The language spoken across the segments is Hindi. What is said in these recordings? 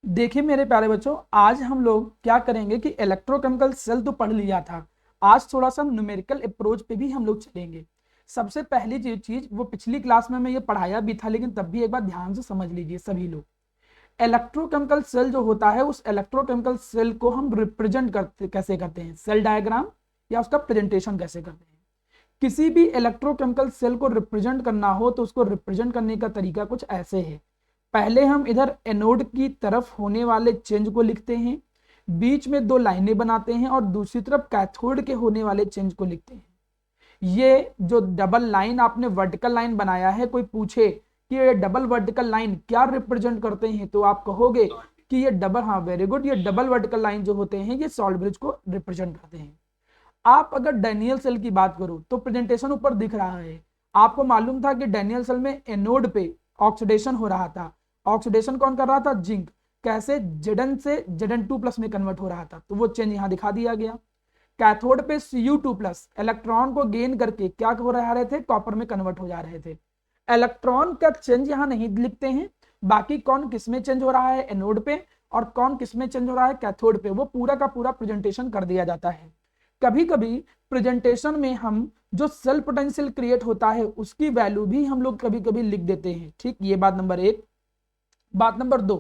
देखिए मेरे प्यारे बच्चों, आज हम लोग क्या करेंगे कि इलेक्ट्रोकेमिकल सेल तो पढ़ लिया था। आज थोड़ा सा न्यूमेरिकल अप्रोच पे भी हम लोग चलेंगे। सबसे पहली जो चीज वो पिछली क्लास में मैं ये पढ़ाया भी था, लेकिन तब भी एक बार ध्यान से समझ लीजिए सभी लोग। इलेक्ट्रोकेमिकल सेल जो होता है, उस इलेक्ट्रोकेमिकल सेल को हम रिप्रेजेंट करते कैसे करते हैं, सेल डायग्राम या उसका प्रेजेंटेशन कैसे करते हैं। किसी भी इलेक्ट्रोकेमिकल सेल को रिप्रेजेंट करना हो तो उसको रिप्रेजेंट करने का तरीका कुछ ऐसे है। पहले हम इधर एनोड की तरफ होने वाले चेंज को लिखते हैं, बीच में दो लाइनें बनाते हैं और दूसरी तरफ कैथोड के होने वाले चेंज को लिखते हैं। ये जो डबल लाइन आपने वर्टिकल लाइन बनाया है, कोई पूछे कि ये डबल वर्टिकल लाइन क्या रिप्रेजेंट करते हैं तो आप कहोगे कि ये डबल, हाँ वेरी गुड, ये डबल वर्टिकल लाइन जो होते हैं ये सॉल्ट ब्रिज को रिप्रेजेंट करते हैं। आप अगर डैनियल सेल की बात करो तो प्रेजेंटेशन ऊपर दिख रहा है। आपको मालूम था कि डैनियल सेल में एनोड पे ऑक्सीडेशन हो रहा था। ऑक्सीडेशन कौन कर रहा था? जिंक। कैसे? Zn से Zn2 प्लस में कन्वर्ट हो रहा था, तो वो चेंज यहां दिखा दिया गया। कैथोड पे Cu2 प्लस इलेक्ट्रॉन को गेन करके क्या हो रहे थे? कॉपर में कन्वर्ट हो जा रहे थे। इलेक्ट्रॉन का चेंज यहां नहीं लिखते हैं, बाकी कौन किस में चेंज हो रहा है एनोड पे और कौन किस में चेंज हो रहा है कैथोड पे, वो पूरा का पूरा प्रेजेंटेशन कर दिया जाता है। कभी कभी प्रेजेंटेशन में हम जो सेल पोटेंशियल क्रिएट होता है उसकी वैल्यू भी हम लोग कभी कभी लिख देते हैं। ठीक, ये बात नंबर एक। बात नंबर दो,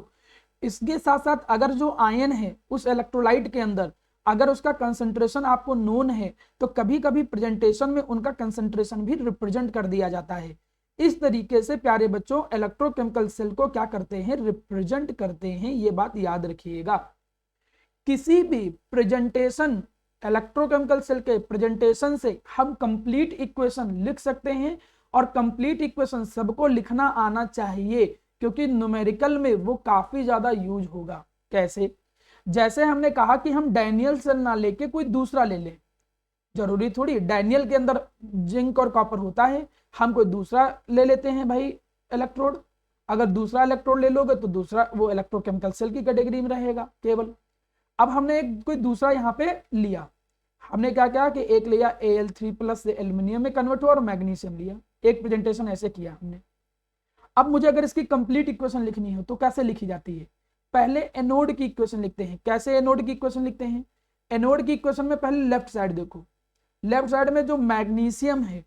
इसके साथ साथ अगर जो आयन है उस इलेक्ट्रोलाइट के अंदर अगर उसका कंसंट्रेशन आपको नोन है तो कभी कभी प्रेजेंटेशन में उनका कंसंट्रेशन भी रिप्रेजेंट कर दिया जाता है। इस तरीके से प्यारे बच्चों इलेक्ट्रोकेमिकल सेल को क्या करते हैं? रिप्रेजेंट करते हैं। ये बात याद रखिएगा। किसी भी प्रेजेंटेशन, इलेक्ट्रोकेमिकल सेल के प्रेजेंटेशन से हम कंप्लीट इक्वेशन लिख सकते हैं और कंप्लीट इक्वेशन सबको लिखना आना चाहिए, क्योंकि न्यूमेरिकल में वो काफी ज्यादा यूज होगा। कैसे? जैसे हमने कहा कि हम डैनियल सेल ना लेके कोई दूसरा ले लें, जरूरी थोड़ी डैनियल के अंदर जिंक और कॉपर होता है, हम कोई दूसरा ले लेते हैं भाई इलेक्ट्रोड। अगर दूसरा इलेक्ट्रोड ले लोगे तो दूसरा वो इलेक्ट्रोकेमिकल सेल की कैटेगरी में रहेगा केवल। अब हमने एक कोई दूसरा यहाँ पे लिया, हमने क्या किया कि एक लिया Al3 प्लस से एल्यूमिनियम में कन्वर्ट हुआ और मैग्नीशियम लिया, एक प्रेजेंटेशन ऐसे किया हमने। अब मुझे अगर इसकी कंप्लीट इक्वेशन लिखनी हो तो कैसे लिखी जाती है? पहले एनोड की इक्वेशन लिखते हैं। कैसे एनोड की इक्वेशन लिखते हैं? एनोड की इक्वेशन में पहले लेफ्ट साइड देखो, लेफ्ट साइड में जो मैग्नीशियम है,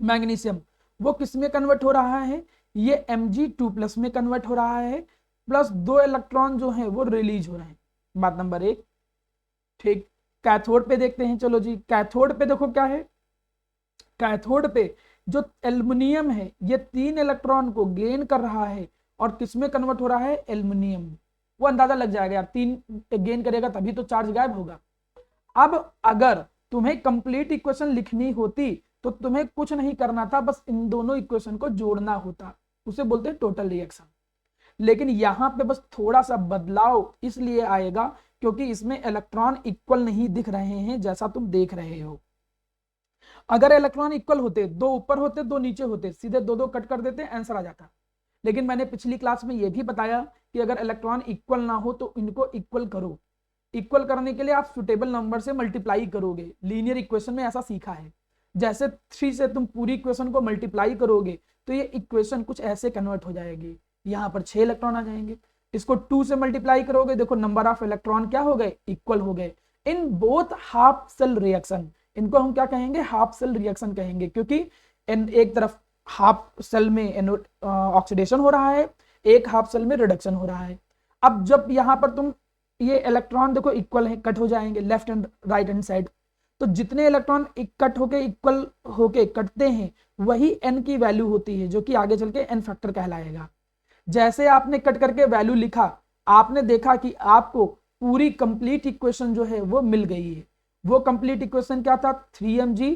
मैग्नीशियम वो किस में कन्वर्ट हो रहा है? ये Mg2 प्लस में कन्वर्ट हो रहा है, प्लस दो इलेक्ट्रॉन जो है वो रिलीज हो रहे हैं। बात नंबर एक। ठीक, कैथोड पे देखते हैं। चलो जी, कैथोड पे देखो क्या है। कैथोड पे जो एल्युमिनियम है ये 3 इलेक्ट्रॉन को गेन कर रहा है और किस में कन्वर्ट हो रहा है? एल्युमिनियम। वो अंदाजा लग जाएगा यार, 3 गेन करेगा तभी तो चार्ज गायब होगा। अब अगर तुम्हें कंप्लीट इक्वेशन लिखनी होती तो तुम्हें कुछ नहीं करना था, बस इन दोनों इक्वेशन को जोड़ना होता, उसे बोलते हैं टोटल रिएक्शन। लेकिन यहां पे बस थोड़ा सा बदलाव इसलिए आएगा क्योंकि इसमें इलेक्ट्रॉन इक्वल नहीं दिख रहे हैं जैसा तुम देख रहे हो। अगर इलेक्ट्रॉन इक्वल होते, दो ऊपर होते दो नीचे होते, सीधे दो दो कट कर देते, आंसर आ जाता। लेकिन मैंने पिछली क्लास में यह भी बताया कि अगर इलेक्ट्रॉन इक्वल ना हो तो इनको इक्वल करो। इक्वल करने के लिए आप सुटेबल नंबर से मल्टीप्लाई करोगे। लीनियर इक्वेशन में ऐसा सीखा है, जैसे 3 से तुम पूरी इक्वेशन को मल्टीप्लाई करोगे तो ये इक्वेशन कुछ ऐसे कन्वर्ट हो जाएगी। यहाँ पर 6 इलेक्ट्रॉन आ जाएंगे। इसको 2 से मल्टीप्लाई करोगे, देखो नंबर ऑफ इलेक्ट्रॉन क्या हो गए? इक्वल हो गए। In both half cell reaction, इनको हम क्या कहेंगे? हाफ सेल रिएक्शन कहेंगे, क्योंकि एक तरफ हाफ सेल में ऑक्सीडेशन हो रहा है, एक हाफ सेल में रिडक्शन हो रहा है। अब जब यहां पर तुम ये इलेक्ट्रॉन देखो इक्वल है, कट हो जाएंगे left and right hand side, तो जितने इलेक्ट्रॉन कट होके इक्वल होके कटते हैं वही एन की वैल्यू होती है, जो कि आगे चल के एन फैक्टर कहलाएगा। जैसे आपने कट करके वैल्यू लिखा, आपने देखा कि आपको पूरी कंप्लीट इक्वेशन जो है वो मिल गई है। वो कंप्लीट इक्वेशन क्या था? 3Mg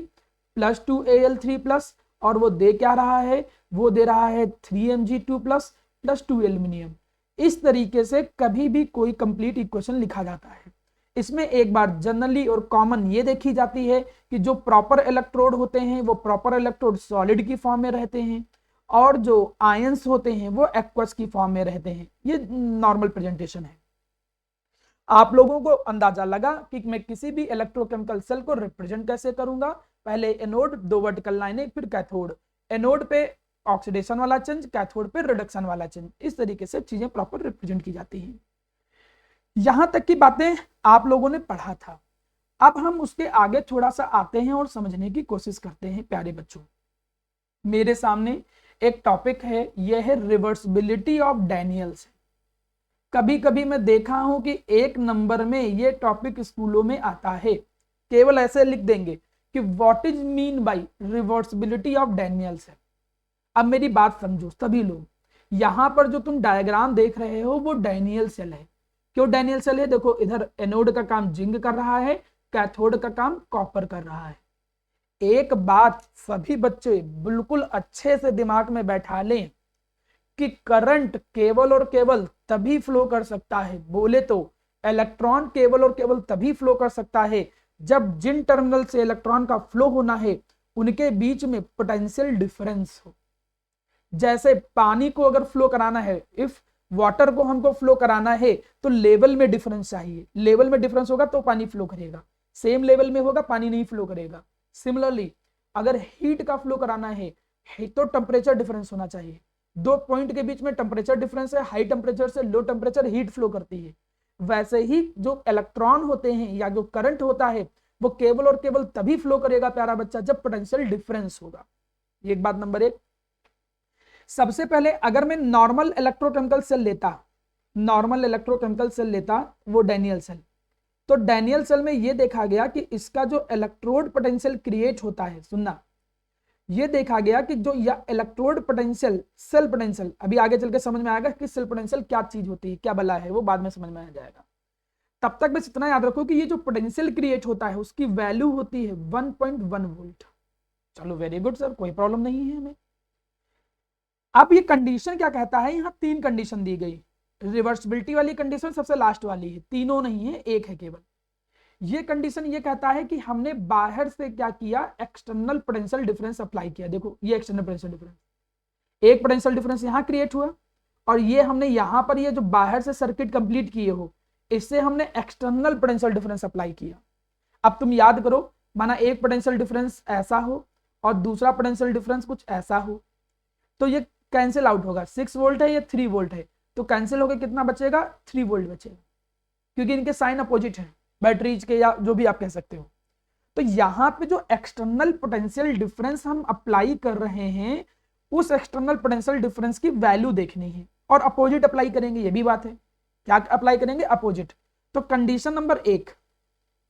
प्लस 2Al3 प्लस, और वो दे क्या रहा है? वो दे रहा है 3Mg2 प्लस प्लस 2 एल्यूमिनियम। इस तरीके से कभी भी कोई कंप्लीट इक्वेशन लिखा जाता है। इसमें एक बार जनरली और कॉमन ये देखी जाती है कि जो प्रॉपर इलेक्ट्रोड होते हैं वो प्रॉपर इलेक्ट्रोड सॉलिड की फॉर्म में रहते हैं और जो आयंस होते हैं वो एक्वस की फॉर्म में रहते हैं। ये नॉर्मल प्रेजेंटेशन है। आप लोगों को अंदाजा लगा कि मैं किसी भी इलेक्ट्रोकेमिकल सेल को रिप्रेजेंट कैसे करूंगा। पहले एनोड, दो वर्टिकल लाइनें, फिर कैथोड। एनोड पे ऑक्सीडेशन वाला चेंज, कैथोड पे रिडक्शन वाला चेंज। इस तरीके से चीजें प्रॉपर रिप्रेजेंट की जाती हैं। यहां तक की बातें आप लोगों ने पढ़ा था। अब हम उसके आगे थोड़ा सा आते हैं और समझने की कोशिश करते हैं। प्यारे बच्चों, मेरे सामने एक टॉपिक है, यह है रिवर्सिबिलिटी ऑफ डैनियल्स। कभी कभी मैं देखा हूं कि 1 नंबर में ये टॉपिक स्कूलों में आता है, केवल ऐसे लिख देंगे कि what is mean by reversibility of Daniels है। अब मेरी बात समझो सभी लोग, यहां पर जो तुम डायग्राम देख रहे हो वो डैनियल सेल है। क्यों डैनियल सेल है? देखो, इधर एनोड का काम जिंक कर रहा है, कैथोड का काम कॉपर कर रहा है। एक बात सभी बच्चे बिल्कुल अच्छे से दिमाग में बैठा लें कि करंट केवल और केवल तभी फ्लो कर सकता है, बोले तो इलेक्ट्रॉन केवल और केवल तभी फ्लो कर सकता है जब जिन टर्मिनल से इलेक्ट्रॉन का फ्लो होना है उनके बीच में पोटेंशियल डिफरेंस हो। जैसे पानी को अगर फ्लो कराना है, इफ वाटर को हमको फ्लो कराना है तो लेवल में डिफरेंस चाहिए, लेवल में डिफरेंस होगा तो पानी फ्लो करेगा, सेम लेवल में होगा पानी नहीं फ्लो करेगा। सिमिलरली अगर हीट का फ्लो कराना है तो टेम्परेचर डिफरेंस होना चाहिए, 2 पॉइंट के बीच में टेम्परेचर डिफरेंस है, हाई टेम्परेचर से लो टेम्परेचर हीट फ्लो करती है। वैसे ही जो इलेक्ट्रॉन होते हैं या जो करंट होता है वो केवल और केवल तभी फ्लो करेगा प्यारा बच्चा जब पोटेंशियल डिफरेंस होगा। ये एक बात नंबर 1। सबसे पहले अगर मैं नॉर्मल इलेक्ट्रोकेमिकल सेल लेता, नॉर्मल इलेक्ट्रोकेमिकल सेल लेता वो डैनियल सेल, तो डैनियल सेल में यह देखा गया कि इसका जो इलेक्ट्रोड पोटेंशियल क्रिएट होता है, सुनना, यह देखा गया कि जो या इलेक्ट्रोड पोटेंशियल, सेल पोटेंशियल, अभी आगे चल के समझ में आएगा कि सेल पोटेंशियल क्या चीज होती है, क्या बला है, वो बाद में समझ में आ जाएगा। तब तक बस इतना याद रखो कि ये जो पोटेंशियल क्रिएट होता है उसकी वैल्यू होती है 1.1 वोल्ट। चलो वेरी गुड सर, कोई प्रॉब्लम नहीं है हमें। अब ये कंडीशन क्या कहता है, यहां 3 कंडीशन दी गई। रिवर्सिबिलिटी वाली कंडीशन सबसे लास्ट वाली है, तीनों नहीं है, एक है केवल। ये कंडीशन ये कहता है कि हमने बाहर से क्या किया, एक्सटर्नल पोटेंशियल डिफरेंस अप्लाई किया। देखो ये एक्सटर्नल पोटेंशियल डिफरेंस, एक पोटेंशियल डिफरेंस यहां क्रिएट हुआ और ये हमने यहां पर ये जो बाहर से सर्किट कंप्लीट किए हो इससे हमने एक्सटर्नल पोटेंशियल डिफरेंस अप्लाई किया। अब तुम याद करो, माना एक पोटेंशियल डिफरेंस ऐसा हो और दूसरा पोटेंशियल डिफरेंस कुछ ऐसा हो, तो ये कैंसिल आउट होगा। 6 वोल्ट है, ये 3 वोल्ट है, तो कैंसिल होकर कितना बचेगा, 3 वोल्ट बचेगा, क्योंकि इनके साइन अपोजिट है, बैटरीज के या जो भी आप कह सकते हो। तो यहां पे जो एक्सटर्नल पोटेंशियल डिफरेंस हम अप्लाई कर रहे हैं उस एक्सटर्नल पोटेंशियल डिफरेंस की वैल्यू देखनी है और अपोजिट अप्लाई करेंगे, ये भी बात है। क्या अप्लाई करेंगे, अपोजिट। तो कंडीशन नंबर 1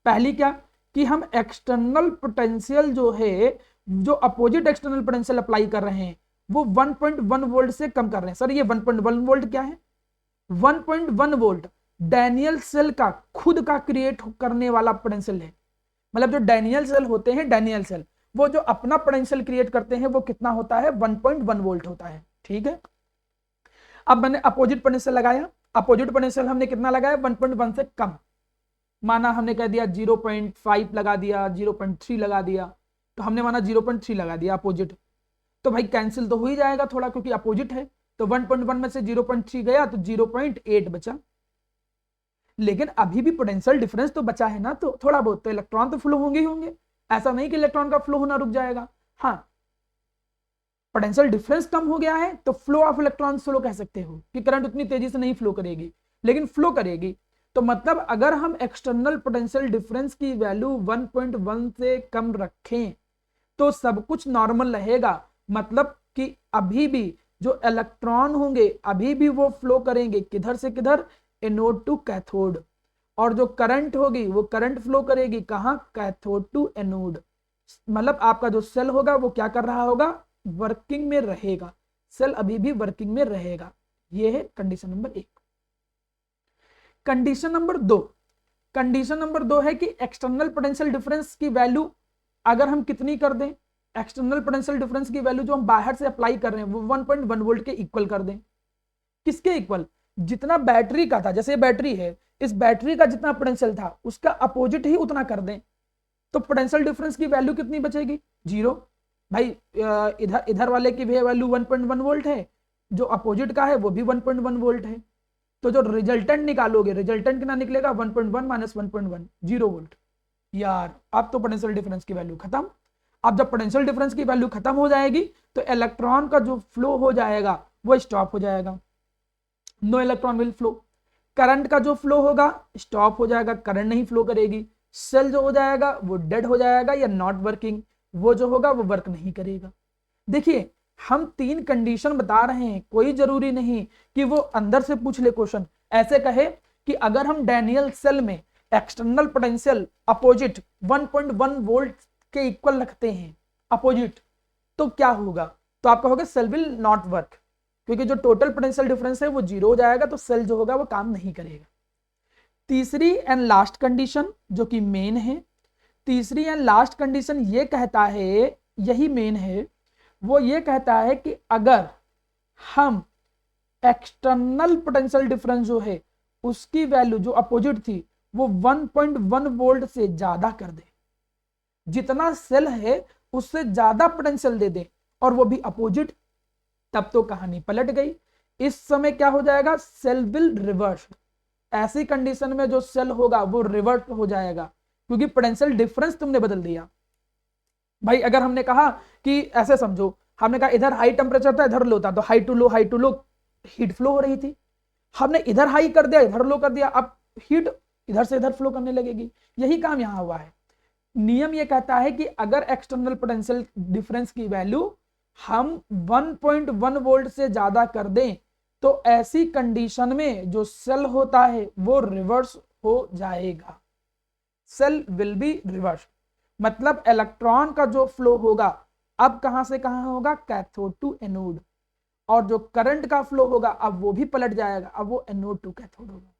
पहली क्या कि हम एक्सटर्नल पोटेंशियल जो है, जो अपोजिट एक्सटर्नल पोटेंशियल अप्लाई कर रहे हैं वो 1.1 वोल्ट से कम कर रहे हैं। सर ये 1.1 वोल्ट क्या है, 1.1 वोल्ट डैनियल सेल का खुद का क्रिएट करने वाला पोटेंशियल है। मतलब जो डैनियल सेल होते हैं, डैनियल सेल वो जो अपना पोटेंशियल क्रिएट करते हैं वो कितना होता है, 1.1 वोल्ट होता है। ठीक है, अब मैंने अपोजिट पोटेंशियल लगाया, अपोजिट पोटेंशियल हमने कितना लगाया, 1.1 से कम। माना हमने कह दिया 0.5 लगा दिया, 0.3 लगा दिया, तो हमने माना 0.3 लगा दिया अपोजिट, तो भाई कैंसिल तो हो ही जाएगा थोड़ा क्योंकि अपोजिट है। तो 1.1 में से 0.3 गया तो 0.8 बचा, लेकिन अभी भी पोटेंशियल डिफरेंस तो बचा है ना, तो थोड़ा बहुत तो इलेक्ट्रॉन तो फ्लो होंगे ही होंगे, ऐसा नहीं कि इलेक्ट्रॉन का फ्लो होना रुक जाएगा। हाँ, पोटेंशियल डिफरेंस कम हो गया है तो फ्लो ऑफ इलेक्ट्रॉन स्लो कह सकते हो कि करंट उतनी तेजी से नहीं फ्लो करेगी, लेकिन फ्लो करेगी। तो मतलब अगर हम एक्सटर्नल पोटेंशियल डिफरेंस की वैल्यू 1.1 से कम रखें तो सब कुछ नॉर्मल रहेगा, मतलब कि अभी भी जो इलेक्ट्रॉन होंगे अभी भी वो फ्लो करेंगे, किधर से किधर, एनोड टू कैथोड, और जो करंट होगी वो करंट फ्लो करेगी कहां, कैथोड टू एनोड। मतलब आपका जो सेल होगा वो क्या कर रहा होगा, वर्किंग में रहेगा, सेल अभी भी वर्किंग में रहेगा। ये है condition number 1। Condition number 2, condition number 2 है कि एक्सटर्नल पोटेंशियल डिफरेंस की वैल्यू अगर हम कितनी कर दें, एक्सटर्नल पोटेंशियल डिफरेंस की वैल्यू जो हम बाहर से अप्लाई कर रहे हैं वो 1.1 वोल्ट के इक्वल कर दें। किसके इक्वल, जितना बैटरी का था, जैसे बैटरी है, इस बैटरी का जितना पोटेंशियल था उसका अपोजिट ही उतना कर दें, तो पोटेंशियल डिफरेंस की वैल्यू कितनी बचेगी, 0। भाई इधर इधर वाले की भी वैल्यू 1.1 वोल्ट है, जो अपोजिट का है वो भी 1.1 वोल्ट है, तो जो रिजल्टेंट निकालोगे, रिजल्टेंट कितना निकलेगा, 1.1 माइनस 1.1, 0 वोल्ट। यार अब तो पोटेंशियल डिफरेंस की वैल्यू खत्म, अब जब पोटेंशियल डिफरेंस की वैल्यू खत्म हो जाएगी तो इलेक्ट्रॉन का जो फ्लो हो जाएगा वो स्टॉप हो जाएगा, no electron will flow. Current का जो फ्लो होगा स्टॉप हो जाएगा, करंट नहीं फ्लो करेगी। सेल जो हो जाएगा वो डेड हो जाएगा या नॉट वर्किंग, वो जो होगा वो वर्क नहीं करेगा। देखिए हम 3 कंडीशन बता रहे हैं, कोई जरूरी नहीं कि वो अंदर से पूछ ले क्वेश्चन। ऐसे कहे कि अगर हम डैनियल सेल में एक्सटर्नल पोटेंशियल अपोजिट 1.1 वोल्ट के इक्वल रखते हैं अपोजिट, तो क्या होगा? तो आप कहोगे सेल विल नॉट वर्क, क्योंकि जो टोटल पोटेंशियल डिफरेंस है वो 0 हो जाएगा, तो सेल जो होगा वो काम नहीं करेगा। तीसरी एंड लास्ट कंडीशन जो कि मेन है, तीसरी एंड लास्ट कंडीशन ये कहता है, यही मेन है, वो ये कहता है कि अगर हम एक्सटर्नल पोटेंशियल डिफरेंस जो है उसकी वैल्यू जो अपोजिट थी वो 1.1 वोल्ट से ज्यादा कर दे, जितना सेल है उससे ज्यादा पोटेंशियल दे दे और वो भी अपोजिट, तब तो कहानी पलट गई। इस समय क्या हो जाएगा? Cell will reverse. ऐसी कंडीशन में जो सेल होगा वो रिवर्ट हो जाएगा, क्योंकि पोटेंशियल डिफरेंस तुमने बदल दिया। भाई अगर हमने कहा कि ऐसे समझो, हमने कहा इधर हाई टेम्परेचर था इधर लो था, तो high to low heat flow हो रही थी। हमने इधर हाई कर दिया इधर लो कर दिया, अब हीट इधर से इधर फ्लो करने लगेगी। यही काम यहां हुआ है। नियम यह कहता है कि अगर एक्सटर्नल पोटेंशियल डिफरेंस की वैल्यू हम 1.1 वोल्ट से ज्यादा कर दें तो ऐसी कंडीशन में जो सेल होता है वो रिवर्स हो जाएगा, सेल विल बी रिवर्स। मतलब इलेक्ट्रॉन का जो फ्लो होगा अब कहां से कहां होगा? Cathode to anode. और जो करंट का फ्लो होगा अब वो भी पलट जाएगा, अब वो एनोड टू कैथोड होगा।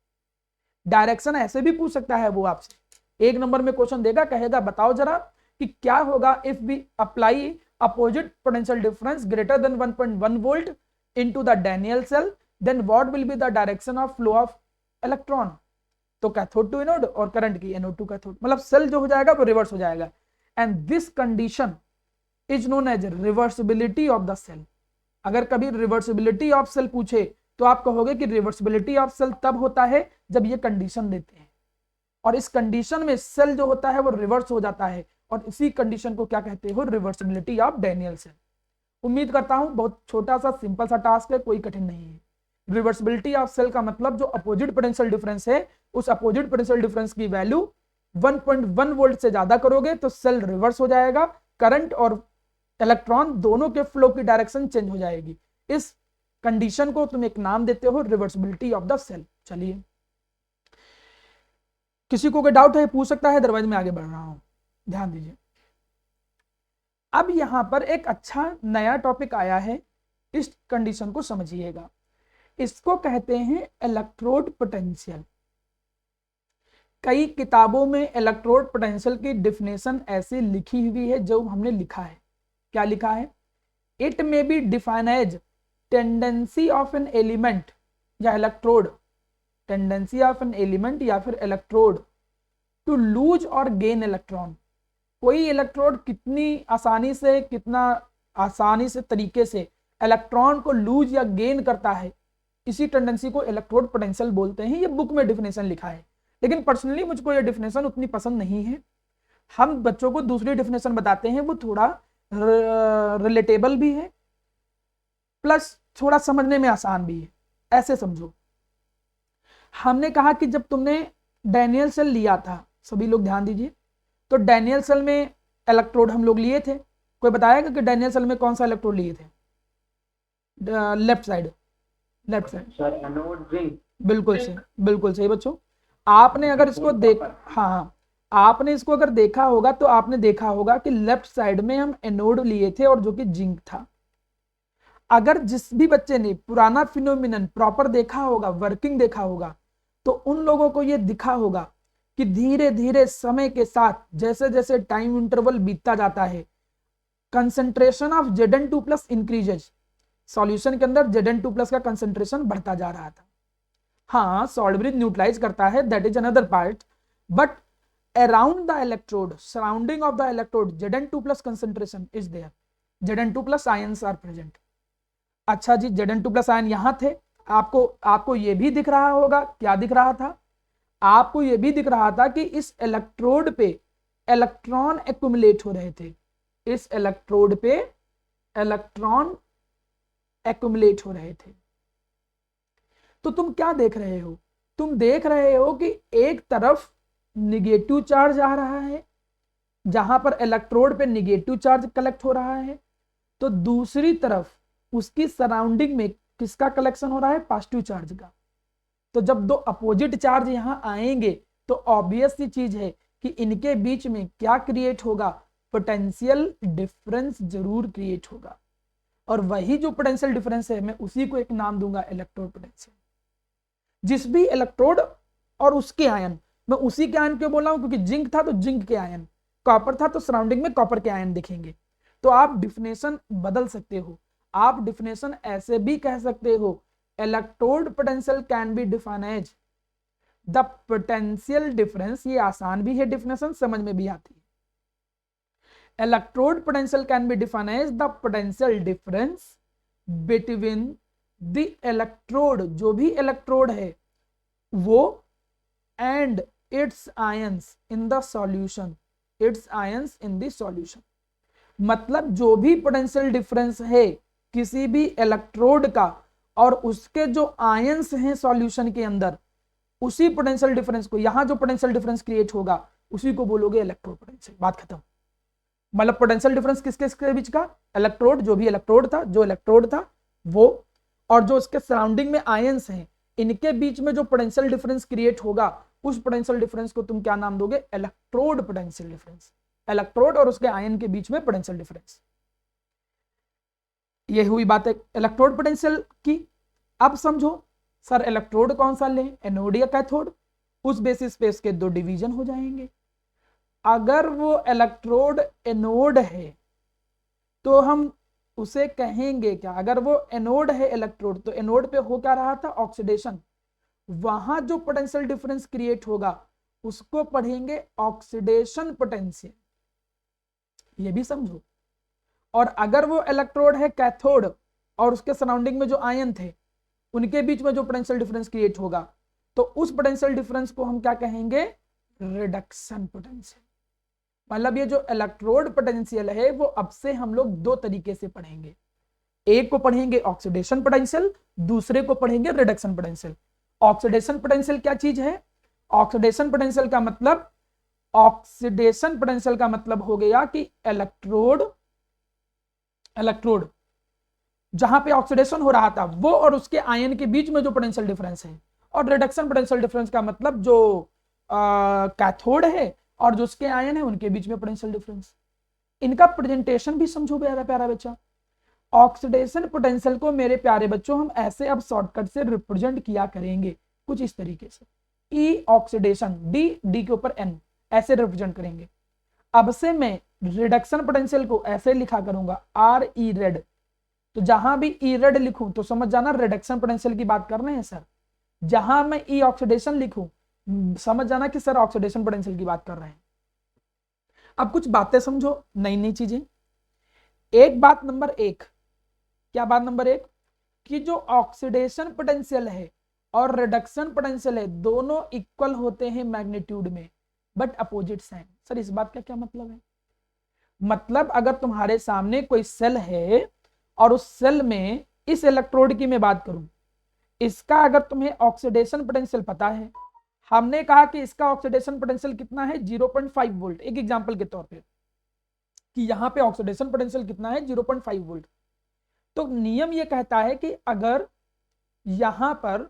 डायरेक्शन ऐसे भी पूछ सकता है वो आपसे, 1 नंबर में क्वेश्चन देगा, कहेगा बताओ जरा कि क्या होगा if we apply opposite potential difference greater than 1.1 volt into the Daniell cell, then what will be the direction of flow of electron. तो कैथोड टू एनोड और करंट की एनोड टू कैथोड, मतलब सेल जो हो जाएगा वो रिवर्स हो जाएगा। And this condition is known as reversibility of the cell. अगर कभी रिवर्सिबिलिटी ऑफ सेल पूछे तो आप कहोगे कि रिवर्सिबिलिटी ऑफ सेल तब होता है जब ये कंडीशन देते हैं, और इस कंडीशन में सेल जो होता है वो रिवर्स हो जाता है, और इसी कंडीशन को क्या कहते हो? Reversibility of Daniell cell. उम्मीद करता हूं बहुत छोटा सा सिंपल सा टास्क है, कोई कठिन नहीं है। रिवर्सिबिलिटी ऑफ सेल का मतलब जो अपोजिट पोटेंशियल डिफरेंस है उस अपोजिट पोटेंशियल डिफरेंस की वैल्यू 1.1 वोल्ट से ज्यादा करोगे तो सेल रिवर्स हो जाएगा, करंट और इलेक्ट्रॉन दोनों के फ्लो की डायरेक्शन चेंज हो जाएगी। इस कंडीशन को तुम एक नाम देते हो रिवर्सिबिलिटी ऑफ द सेल। चलिए किसी को कोई डाउट है पूछ सकता है, अदरवाइज मैं आगे बढ़ रहा हूं, ध्यान दीजिए। अब यहां पर एक अच्छा नया टॉपिक आया है, इस कंडीशन को समझिएगा। इसको कहते हैं इलेक्ट्रोड पोटेंशियल। कई किताबों में इलेक्ट्रोड पोटेंशियल की डिफिनेशन ऐसे लिखी हुई है जो हमने लिखा है। क्या लिखा है? It may be defined as tendency of an element या electrode, tendency of an element या फिर इलेक्ट्रोड टू लूज और गेन इलेक्ट्रॉन। कोई इलेक्ट्रोड कितना आसानी से तरीके से इलेक्ट्रॉन को लूज या गेन करता है, इसी टेंडेंसी को इलेक्ट्रोड पोटेंशियल बोलते हैं। ये बुक में डिफिनेशन लिखा है, लेकिन पर्सनली मुझको ये डिफिनेशन उतनी पसंद नहीं है। हम बच्चों को दूसरी डिफिनेशन बताते हैं, वो थोड़ा रिलेटेबल भी है प्लस थोड़ा समझने में आसान भी है। ऐसे समझो, हमने कहा कि जब तुमने डैनियल सेल लिया था, सभी लोग ध्यान दीजिए, तो डैनियल सेल में इलेक्ट्रोड हम लोग लिए थे। कोई बताएगा कि डैनियल सेल में कौन सा इलेक्ट्रोड लिए थे? लेफ्ट साइड बिल्कुल सही बच्चों। आपने अगर इसको हाँ, आपने इसको अगर देखा होगा तो आपने देखा होगा कि लेफ्ट साइड में हम एनोड लिए थे और जो कि जिंक था। अगर जिस भी बच्चे ने पुराना फिनोमिनन प्रॉपर देखा होगा, वर्किंग देखा होगा, तो उन लोगों को यह दिखा होगा कि धीरे धीरे समय के साथ जैसे जैसे टाइम इंटरवल बीतता जाता है, concentration of Zn2+ increases. Solution के अंदर Zn2+ का कंसंट्रेशन बढ़ता जा रहा था। हाँ, सॉल्ट ब्रिज न्यूट्रलाइज करता है, that is another part, but around the electrode, surrounding of the electrode, Zn2+ concentration is there, Zn2+ ions are present। अच्छा जी, Zn2+ आयन यहां थे, आपको ये भी दिख रहा होगा, क्या दिख रहा था? आपको ये भी दिख रहा था कि इस इलेक्ट्रोड पे इलेक्ट्रॉन एक्युमुलेट हो रहे थे, इस इलेक्ट्रोड पे इलेक्ट्रॉन एक्युमुलेट हो रहे थे। तो तुम क्या देख रहे हो? तुम देख रहे हो कि एक तरफ निगेटिव चार्ज आ रहा है, जहां पर इलेक्ट्रोड पे निगेटिव चार्ज कलेक्ट हो रहा है, तो दूसरी तरफ उसकी सराउंडिंग में किसका कलेक्शन हो रहा है? पॉजिटिव चार्ज का। तो जब दो अपोजिट चार्ज यहां आएंगे तो ऑब्वियस सी चीज है कि इनके बीच में क्या क्रिएट होगा? पोटेंशियल डिफरेंस जरूर क्रिएट होगा। और वही जो पोटेंशियल डिफरेंस है, मैं उसी को एक नाम दूंगा इलेक्ट्रोड पोटेंशियल। जिस भी इलेक्ट्रोड और उसके आयन, मैं उसी के आयन क्यों बोल रहा हूं? क्योंकि जिंक था तो जिंक के आयन, कॉपर था तो सराउंडिंग में कॉपर के आयन दिखेंगे। तो आप डिफिनेशन बदल सकते हो, आप डिफिनेशन ऐसे भी कह सकते हो, electrode potential can be defined as the potential difference. ये आसान भी है, डिफिनेशन समझ में भी आती है। Electrode potential can be defined as the potential difference between the electrode, जो भी इलेक्ट्रोड है वो, and its ions in the solution, its ions in the solution. मतलब जो भी पोटेंशियल डिफरेंस है किसी भी इलेक्ट्रोड का और उसके जो आयंस हैं सॉल्यूशन के अंदर, उसी पोटेंशियल डिफरेंस को, यहां जो पोटेंशियल डिफरेंस क्रिएट होगा उसी को बोलोगे इलेक्ट्रोड पोटेंशियल। बात खत्म। मतलब पोटेंशियल डिफरेंस किसके बीच का? इलेक्ट्रोड, जो भी इलेक्ट्रोड था, जो इलेक्ट्रोड था वो, और जो उसके सराउंडिंग में आयंस हैं, इनके बीच में जो पोटेंशियल डिफरेंस क्रिएट होगा, उस पोटेंशियल डिफरेंस को तुम क्या नाम दोगे? Electrode potential difference. इलेक्ट्रोड और उसके आयन के बीच में पोटेंशियल डिफरेंस। ये हुई बात है इलेक्ट्रोड पोटेंशियल की। अब समझो सर इलेक्ट्रोड कौन सा लें, एनोड या कैथोड? उस बेसिस पे इसके दो डिवीजन हो जाएंगे। अगर वो इलेक्ट्रोड एनोड है तो हम उसे कहेंगे क्या? अगर वो एनोड है इलेक्ट्रोड, तो एनोड पे हो क्या रहा था? ऑक्सीडेशन। वहां जो पोटेंशियल डिफरेंस क्रिएट होगा उसको पढ़ेंगे ऑक्सीडेशन पोटेंशियल, ये भी समझो। और अगर वो इलेक्ट्रोड है कैथोड और उसके सराउंडिंग में जो आयन थे उनके बीच में जो पोटेंशियल डिफरेंस क्रिएट होगा, तो उस पोटेंशियल डिफरेंस को हम क्या कहेंगे? Reduction potential. मतलब ये जो इलेक्ट्रोड पोटेंशियल है वो अब से हम लोग दो तरीके से पढ़ेंगे, एक को पढ़ेंगे ऑक्सीडेशन पोटेंशियल, दूसरे को पढ़ेंगे रिडक्शन पोटेंशियल। ऑक्सीडेशन पोटेंशियल क्या चीज है? ऑक्सीडेशन पोटेंशियल का मतलब, ऑक्सीडेशन पोटेंशियल का मतलब हो गया कि इलेक्ट्रोड जहां पे ऑक्सीडेशन हो रहा था वो और उसके आयन के बीच में जो पोटेंशियल डिफरेंस है। और रिडक्शन पोटेंशियल डिफरेंस का मतलब जो कैथोड है और जो उसके आयन है उनके बीच में पोटेंशियल डिफरेंस। इनका प्रेजेंटेशन भी समझो प्यारा प्यारा बच्चा। ऑक्सीडेशन पोटेंशियल को मेरे प्यारे बच्चों हम ऐसे अब शॉर्टकट से रिप्रेजेंट किया करेंगे कुछ इस तरीके से, ई ऑक्सीडेशन, डी के ऊपर एन, ऐसे रिप्रेजेंट करेंगे। अब से मैं रिडक्शन पोटेंशियल को ऐसे लिखा करूंगा, आर ई रेड। तो जहां भी ई रेड लिखूं तो समझ जाना रिडक्शन पोटेंशियल की बात कर रहे हैं सर। जहां मैं ई ऑक्सीडेशन लिखूं समझ जाना कि सर ऑक्सीडेशन पोटेंशियल की बात कर रहे हैं। अब कुछ बातें समझो, नई नई चीजें। एक बात नंबर एक, क्या बात नंबर एक? कि जो ऑक्सीडेशन पोटेंशियल है और रिडक्शन पोटेंशियल है दोनों इक्वल होते हैं मैग्नीट्यूड में, बट अपोजिट साइन। सर इस बात का क्या मतलब है? मतलब अगर तुम्हारे सामने कोई सेल है और उस सेल में इस इलेक्ट्रोड की मैं बात करूं, इसका अगर तुम्हें ऑक्सीडेशन पोटेंशियल पता है, हमने कहा कि इसका ऑक्सीडेशन पोटेंशियल कितना है? 0.5 वोल्ट, एक एग्जांपल के तौर पे कि यहां पे ऑक्सीडेशन पोटेंशियल कितना है? 0.5 वोल्ट। तो नियम ये कहता है कि अगर यहां पर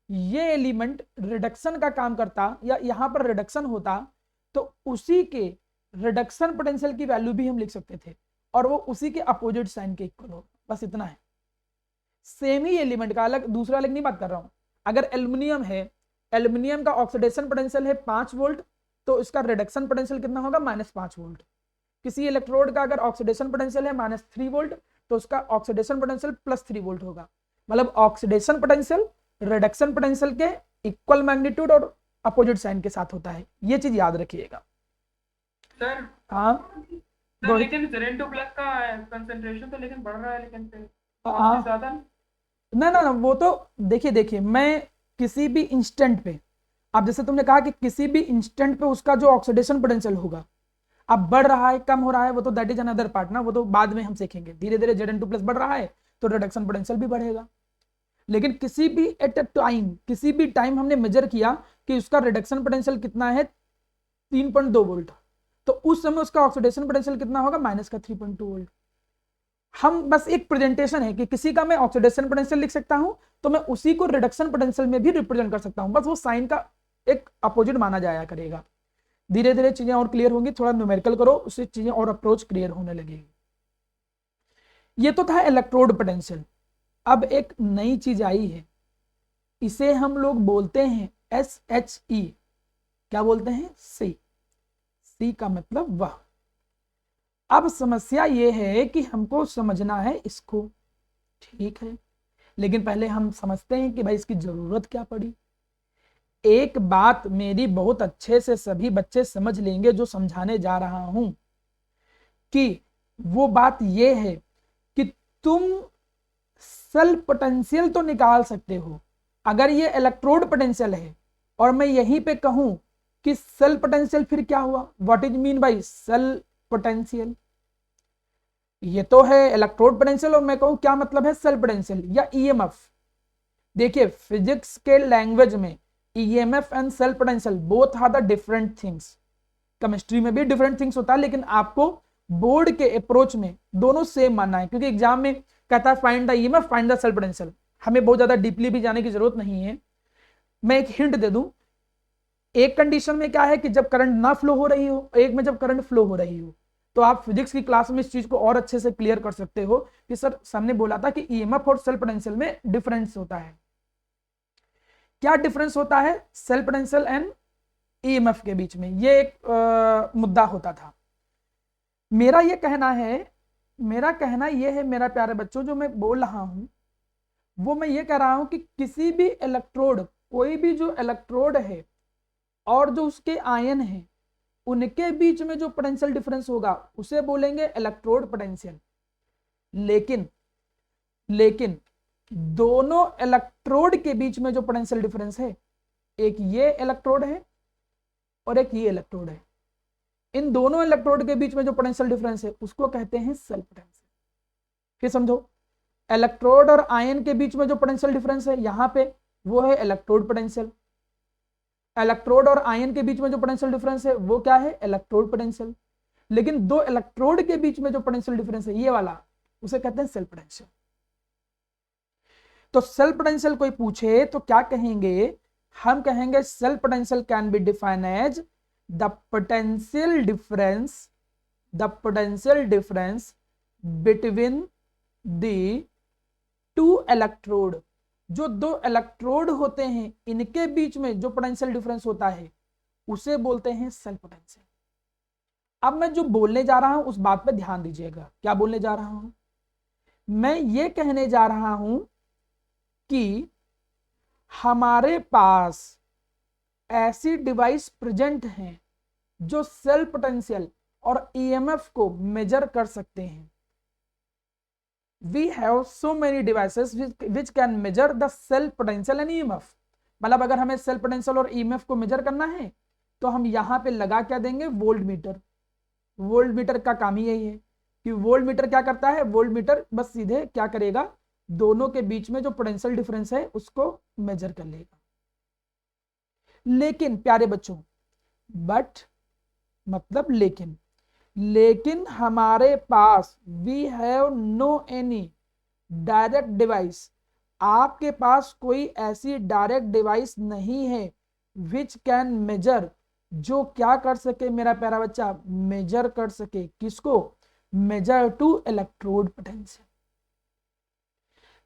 ये एलिमेंट रिडक्शन का काम करता या यहां पर रिडक्शन होता तो उसी के रिडक्शन पोटेंशियल की वैल्यू भी हम लिख सकते थे और वो उसी के अपोजिट साइन के इक्वल हो, बस इतना है। सेम ही एलिमेंट का, अलग दूसरा अलग नहीं बात कर रहा हूं। अगर एल्युमिनियम है, एल्युमिनियम का ऑक्सीडेशन पोटेंशियल है 5 वोल्ट, तो इसका रिडक्शन पोटेंशियल कितना होगा? -5 वोल्ट। किसी इलेक्ट्रोड का अगर ऑक्सीडेशन पोटेंशियल है -3 वोल्ट, तो उसका ऑक्सीडेशन पोटेंशियल +3 वोल्ट होगा। मतलब ऑक्सीडेशन पोटेंशियल रिडक्शन पोटेंशियल के इक्वल मैग्नीट्यूड और अपोजिट साइन के साथ होता है, ये चीज याद रखिएगा सर। हाँ सर लेकिन Zn2 प्लस का कंसंट्रेशन तो लेकिन बढ़ रहा है, लेकिन फिर हाँ ज्यादा ना ना ना, वो तो देखिए मैं किसी भी इंस्टेंट पे, अब जैसे तुमने कहा कि किसी भी इंस्टेंट पे उसका जो ऑक्सीडेशन पोटेंशियल होगा, अब बढ़ रहा है कम हो रहा है वो तो दैट इज अनदर पार्ट ना, वो तो बाद में हम सीखेंगे। धीरे धीरे Zn2 प्लस बढ़ रहा है तो रिडक्शन पोटेंशियल भी बढ़ेगा। लेकिन किसी भी एट अ टाइम, किसी भी टाइम हमने मेजर किया कि उसका रिडक्शन पोटेंशियल कितना है 3.2 वोल्ट, तो उस समय उसका ऑक्सीडेशन पोटेंशियल कितना होगा माइनस का 3.2 वोल्ट। हम बस एक प्रेजेंटेशन है कि किसी का मैं ऑक्सीडेशन पोटेंशियल लिख सकता हूं तो मैं उसी को रिडक्शन पोटेंशियल में भी रिप्रेजेंट कर सकता हूं, बस वो साइन का एक अपोजिट माना जाया करेगा। धीरे धीरे चीजें और क्लियर होंगी, थोड़ा न्यूमेरिकल करो उससे चीजें और अप्रोच क्लियर होने लगेगी। ये तो था इलेक्ट्रोड पोटेंशियल। अब एक नई चीज आई है, इसे हम लोग बोलते हैं SHE। क्या बोलते हैं? सी का मतलब वह। अब समस्या यह है कि हमको समझना है इसको, ठीक है, लेकिन पहले हम समझते हैं कि भाई इसकी जरूरत क्या पड़ी। एक बात मेरी बहुत अच्छे से सभी बच्चे समझ लेंगे जो समझाने जा रहा हूं, कि वो बात यह है कि तुम सेल्फ पोटेंशियल तो निकाल सकते हो। अगर ये इलेक्ट्रोड पोटेंशियल है और मैं यहीं पे कहूं कि सेल्फ पोटेंशियल, फिर क्या हुआ? What is mean by self potential? ये तो है इलेक्ट्रोड पोटेंशियल और मैं कहूं क्या मतलब है सेल्फ पोटेंशियल या EMF। देखिए फिजिक्स के लैंग्वेज में EMF and cell potential both are the different things. Chemistry में भी डिफरेंट थिंग्स होता है, लेकिन आपको बोर्ड के अप्रोच में दोनों सेम मानना है, क्योंकि एग्जाम में कहता है find the EMF find the self potential. हमें बहुत ज्यादा डीपली भी जाने की जरूरत नहीं है। मैं एक हिंट दे दूं, एक कंडीशन में क्या है कि जब करंट ना फ्लो हो रही हो, एक में जब करंट फ्लो हो रही हो, तो आप फिजिक्स की क्लास में इस चीज को और अच्छे से क्लियर कर सकते हो कि सर सामने बोला था कि EMF और सेल्फ पोटेंशियल में डिफरेंस होता है। क्या डिफरेंस होता है सेल्फ पोटेंशियल एंड EMF के बीच में? ये एक मुद्दा होता था। मेरा ये कहना है, मेरा कहना यह है मेरा प्यारे बच्चों, जो मैं बोल रहा हूं वो मैं ये कह रहा हूं कि किसी भी इलेक्ट्रोड, कोई भी जो इलेक्ट्रोड है और जो उसके आयन है, उनके बीच में जो पोटेंशियल डिफरेंस होगा उसे बोलेंगे इलेक्ट्रोड पोटेंशियल। लेकिन लेकिन दोनों इलेक्ट्रोड के बीच में जो पोटेंशियल डिफरेंस है, एक ये इलेक्ट्रोड है और एक ये इलेक्ट्रोड है, इन दोनों इलेक्ट्रोड के बीच में जो पोटेंशियल डिफरेंस है उसको कहते हैं सेल्फ पोटेंशियल। फिर समझो, इलेक्ट्रोड और आयन के बीच में जो पोटेंशियल डिफरेंस है यहां पे, वो है इलेक्ट्रोड पोटेंशियल। इलेक्ट्रोड और आयन के बीच में जो पोटेंशियल डिफरेंस है वो क्या है? Electrode potential. लेकिन दो इलेक्ट्रोड के बीच में जो पोटेंशियल डिफरेंस है ये वाला, उसे कहते हैं सेल्फ पोटेंशियल। तो सेल्फ पोटेंशियल कोई पूछे तो क्या कहेंगे? हम कहेंगे cell potential can be defined as the potential difference between the two electrode. जो दो इलेक्ट्रोड होते हैं इनके बीच में जो पोटेंशियल डिफरेंस होता है उसे बोलते हैं सेल्फ पोटेंशियल। अब मैं जो बोलने जा रहा हूं उस बात पे ध्यान दीजिएगा। क्या बोलने जा रहा हूं? मैं ये कहने जा रहा हूं कि हमारे पास ऐसी डिवाइस प्रेजेंट हैं जो सेल्फ पोटेंशियल और EMF को मेजर कर सकते हैं। We have so many devices which can measure the self potential and EMF। मतलब अगर हमें सेल्फ पोटेंशियल और EMF को मेजर करना है तो हम यहां पे लगा क्या देंगे? Volt meter. वोल्ट मीटर का काम ही यही है कि वोल्ट मीटर क्या करता है? वोल्ट मीटर बस सीधे क्या करेगा? दोनों के बीच में जो पोटेंशियल डिफरेंस है उसको मेजर कर लेगा। लेकिन प्यारे बच्चों, बट मतलब लेकिन हमारे पास we have no any direct device. आपके पास कोई ऐसी डायरेक्ट डिवाइस नहीं है विच कैन मेजर, जो क्या कर सके मेरा प्यारा बच्चा? मेजर कर सके किसको? Measure two electrode potential.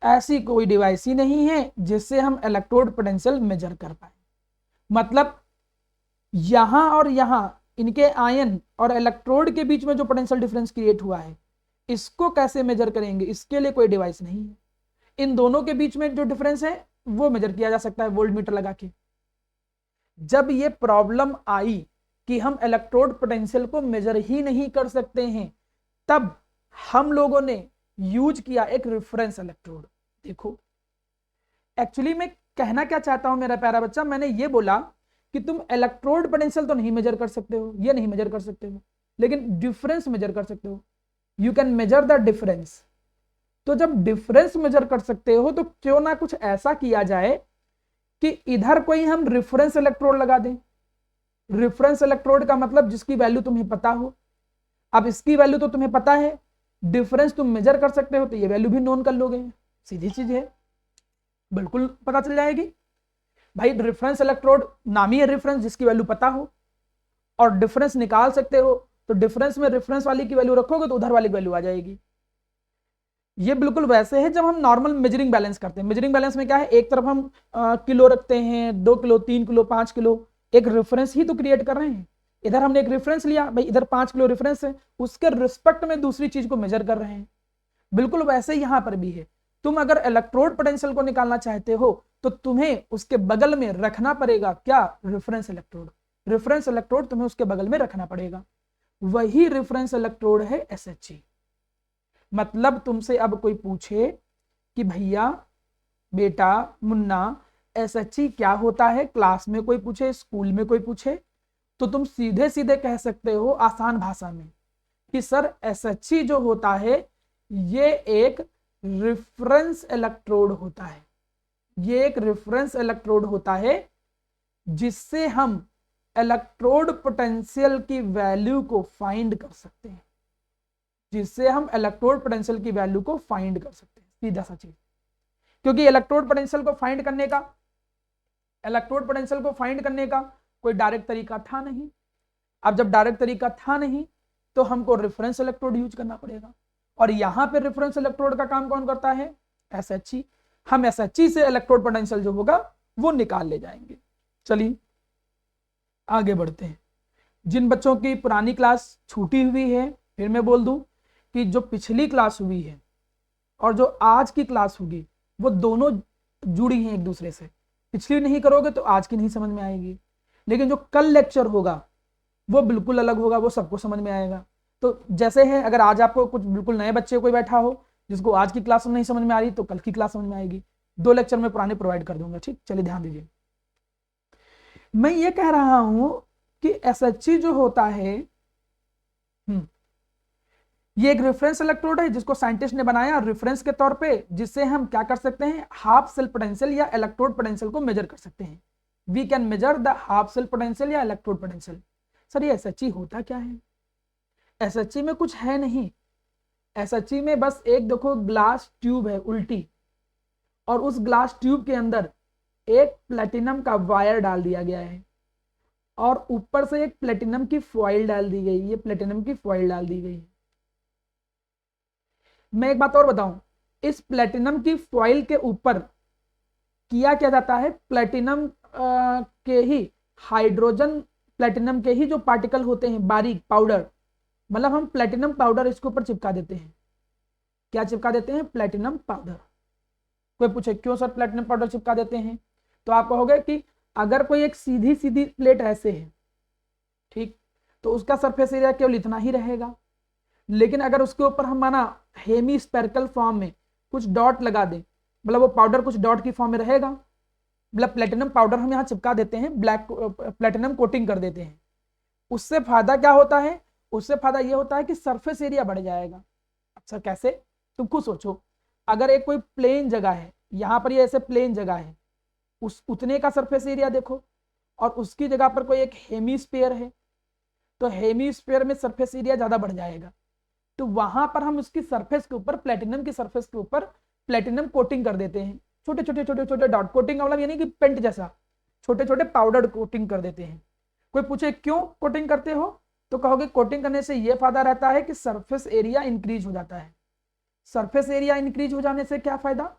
ऐसी कोई डिवाइस ही नहीं है जिससे हम इलेक्ट्रोड पोटेंशियल मेजर कर पाए। मतलब यहां और यहां इनके आयन और इलेक्ट्रोड के बीच में जो पोटेंशियल डिफरेंस क्रिएट हुआ है इसको कैसे मेजर करेंगे? इसके लिए कोई डिवाइस नहीं है। इन दोनों के बीच में जो डिफरेंस है वो मेजर किया जा सकता है वोल्ट मीटर लगा के। जब ये प्रॉब्लम आई कि हम इलेक्ट्रोड पोटेंशियल को मेजर ही नहीं कर सकते हैं, तब हम लोगों ने यूज किया एक रेफरेंस इलेक्ट्रोड। देखो एक्चुअली मैं कहना क्या चाहता हूं मेरा प्यारा बच्चा, मैंने ये बोला कि तुम इलेक्ट्रोड पोटेंशियल तो नहीं मेजर कर सकते हो, ये नहीं मेजर कर सकते हो, लेकिन डिफरेंस मेजर कर सकते हो, you can measure the difference. तो जब डिफरेंस मेजर कर सकते हो तो क्यों ना कुछ ऐसा किया जाए कि इधर कोई हम रेफरेंस इलेक्ट्रोड लगा दें। रेफरेंस इलेक्ट्रोड का मतलब जिसकी वैल्यू तुम्हें पता हो। अब इसकी वैल्यू तो तुम्हें पता है, डिफरेंस तुम मेजर कर सकते हो, तो ये वैल्यू भी नोन कर लोगे, सीधी चीज है, बिल्कुल पता चल जाएगी भाई। रेफरेंस इलेक्ट्रोड नाम ही है रेफरेंस, जिसकी वैल्यू पता हो, और डिफरेंस निकाल सकते हो, तो डिफरेंस में रेफरेंस वाली की वैल्यू रखोगे तो उधर वाली की वैल्यू आ जाएगी। ये बिल्कुल वैसे है जब हम नॉर्मल मेजरिंग बैलेंस करते हैं। मेजरिंग बैलेंस में क्या है, एक तरफ हम किलो रखते हैं, 2 किलो, 3 किलो, 5 किलो, एक रेफरेंस ही तो क्रिएट कर रहे हैं। इधर हमने एक रेफरेंस लिया भाई, इधर 5 किलो रेफरेंस है, उसके रिस्पेक्ट में दूसरी चीज को मेजर कर रहे हैं। बिल्कुल वैसे ही यहां पर भी है। तुम अगर इलेक्ट्रोड पोटेंशियल को निकालना चाहते हो तो तुम्हें उसके बगल में रखना पड़ेगा क्या, रेफरेंस इलेक्ट्रोड। रेफरेंस इलेक्ट्रोड तुम्हें उसके बगल में रखना पड़ेगा, वही रेफरेंस इलेक्ट्रोड है SHE। मतलब तुमसे अब कोई पूछे कि भैया, बेटा, मुन्ना, SHE क्या होता है, क्लास में कोई पूछे, स्कूल में कोई पूछे, तो तुम सीधे सीधे कह सकते हो आसान भाषा में कि सर SHE जो होता है ये एक रेफरेंस इलेक्ट्रोड होता है। ये एक रेफरेंस इलेक्ट्रोड होता है जिससे हम इलेक्ट्रोड पोटेंशियल की वैल्यू को फाइंड कर सकते हैं, जिससे हम इलेक्ट्रोड पोटेंशियल की वैल्यू को फाइंड कर सकते हैं, सीधा सा चीज। क्योंकि इलेक्ट्रोड पोटेंशियल को फाइंड करने का कोई डायरेक्ट तरीका था नहीं। अब जब डायरेक्ट तरीका था नहीं तो हमको रेफरेंस इलेक्ट्रोड यूज करना पड़ेगा, और यहां पे रेफरेंस इलेक्ट्रोड का काम कौन करता है, SHE। हम SHE से इलेक्ट्रोड पोटेंशियल जो होगा वो निकाल ले जाएंगे। चलिए आगे बढ़ते हैं। जिन बच्चों की पुरानी क्लास छूटी हुई है, फिर मैं बोल दूं कि जो पिछली क्लास हुई है और जो आज की क्लास होगी वो दोनों जुड़ी हैं एक दूसरे से। पिछली नहीं करोगे तो आज की नहीं समझ में आएगी, लेकिन जो कल लेक्चर होगा वो बिल्कुल अलग होगा, वो सबको समझ में आएगा। तो जैसे है, अगर आज आपको कुछ बिल्कुल नए बच्चे कोई बैठा हो जिसको आज की क्लास में नहीं समझ में आ रही, तो कल की क्लास समझ में आएगी। 2 लेक्चर में पुराने प्रोवाइड कर दूंगा, ठीक। चलिए ध्यान दीजिए, मैं ये कह रहा हूं कि SHE जो होता है ये एक रेफरेंस इलेक्ट्रोड है जिसको साइंटिस्ट ने बनाया रेफरेंस के तौर पे, जिससे हम क्या कर सकते हैं, हाफ सेल पोटेंशियल या इलेक्ट्रोड पोटेंशियल को मेजर कर सकते हैं। We can measure the half cell potential या इलेक्ट्रोड पोटेंशियल। सर ये SHE होता क्या है, SHE में कुछ है नहीं। SHE में बस एक देखो ग्लास ट्यूब है उल्टी, और उस ग्लास ट्यूब के अंदर एक प्लेटिनम का वायर डाल दिया गया है, और ऊपर से एक प्लेटिनम की फॉइल डाल दी गई, ये प्लेटिनम की फॉइल डाल दी गई है। मैं एक बात और बताऊं, इस प्लेटिनम की फॉइल के ऊपर किया क्या जाता है, प्लेटिनम के ही हाइड्रोजन, प्लेटिनम के ही जो पार्टिकल होते हैं बारीक पाउडर, मतलब हम प्लेटिनम पाउडर इसके ऊपर चिपका देते हैं। क्या चिपका देते हैं, प्लेटिनम पाउडर। कोई पूछे क्यों सर प्लेटिनम पाउडर चिपका देते हैं, तो आप कहोगे कि अगर कोई एक सीधी सीधी प्लेट ऐसे है, ठीक, तो उसका सरफेस एरिया केवल इतना ही रहेगा। लेकिन अगर उसके ऊपर हम माना हेमी स्पेरिकल फॉर्म में कुछ डॉट लगा दें, मतलब वो पाउडर कुछ डॉट की फॉर्म में रहेगा, मतलब प्लेटिनम पाउडर हम यहाँ चिपका देते हैं, ब्लैक प्लेटिनम कोटिंग कर देते हैं, उससे फायदा क्या होता है, उससे फायदा ये होता है कि सरफेस एरिया बढ़ जाएगा। अच्छा कैसे, तुम खुद सोचो, अगर एक कोई प्लेन जगह है, यहाँ पर ये ऐसे प्लेन जगह है, उस उतने का सरफेस एरिया देखो, और उसकी जगह पर कोई एक हेमीस्फीयर है, तो हेमीस्फीयर में सरफेस एरिया ज्यादा बढ़ जाएगा। तो वहां पर हम उसकी सरफेस के ऊपर, प्लेटिनम की सरफेस के ऊपर प्लेटिनम कोटिंग कर देते हैं, छोटे छोटे छोटे छोटे डॉट। कोटिंग का मतलब यानी कि पेंट जैसा छोटे छोटे पाउडर कोटिंग कर देते हैं। कोई पूछे क्यों कोटिंग करते हो, तो कहोगे कोटिंग करने से यह फायदा रहता है कि सरफेस एरिया इंक्रीज हो जाता है। सरफेस एरिया इंक्रीज हो जाने से क्या फायदा,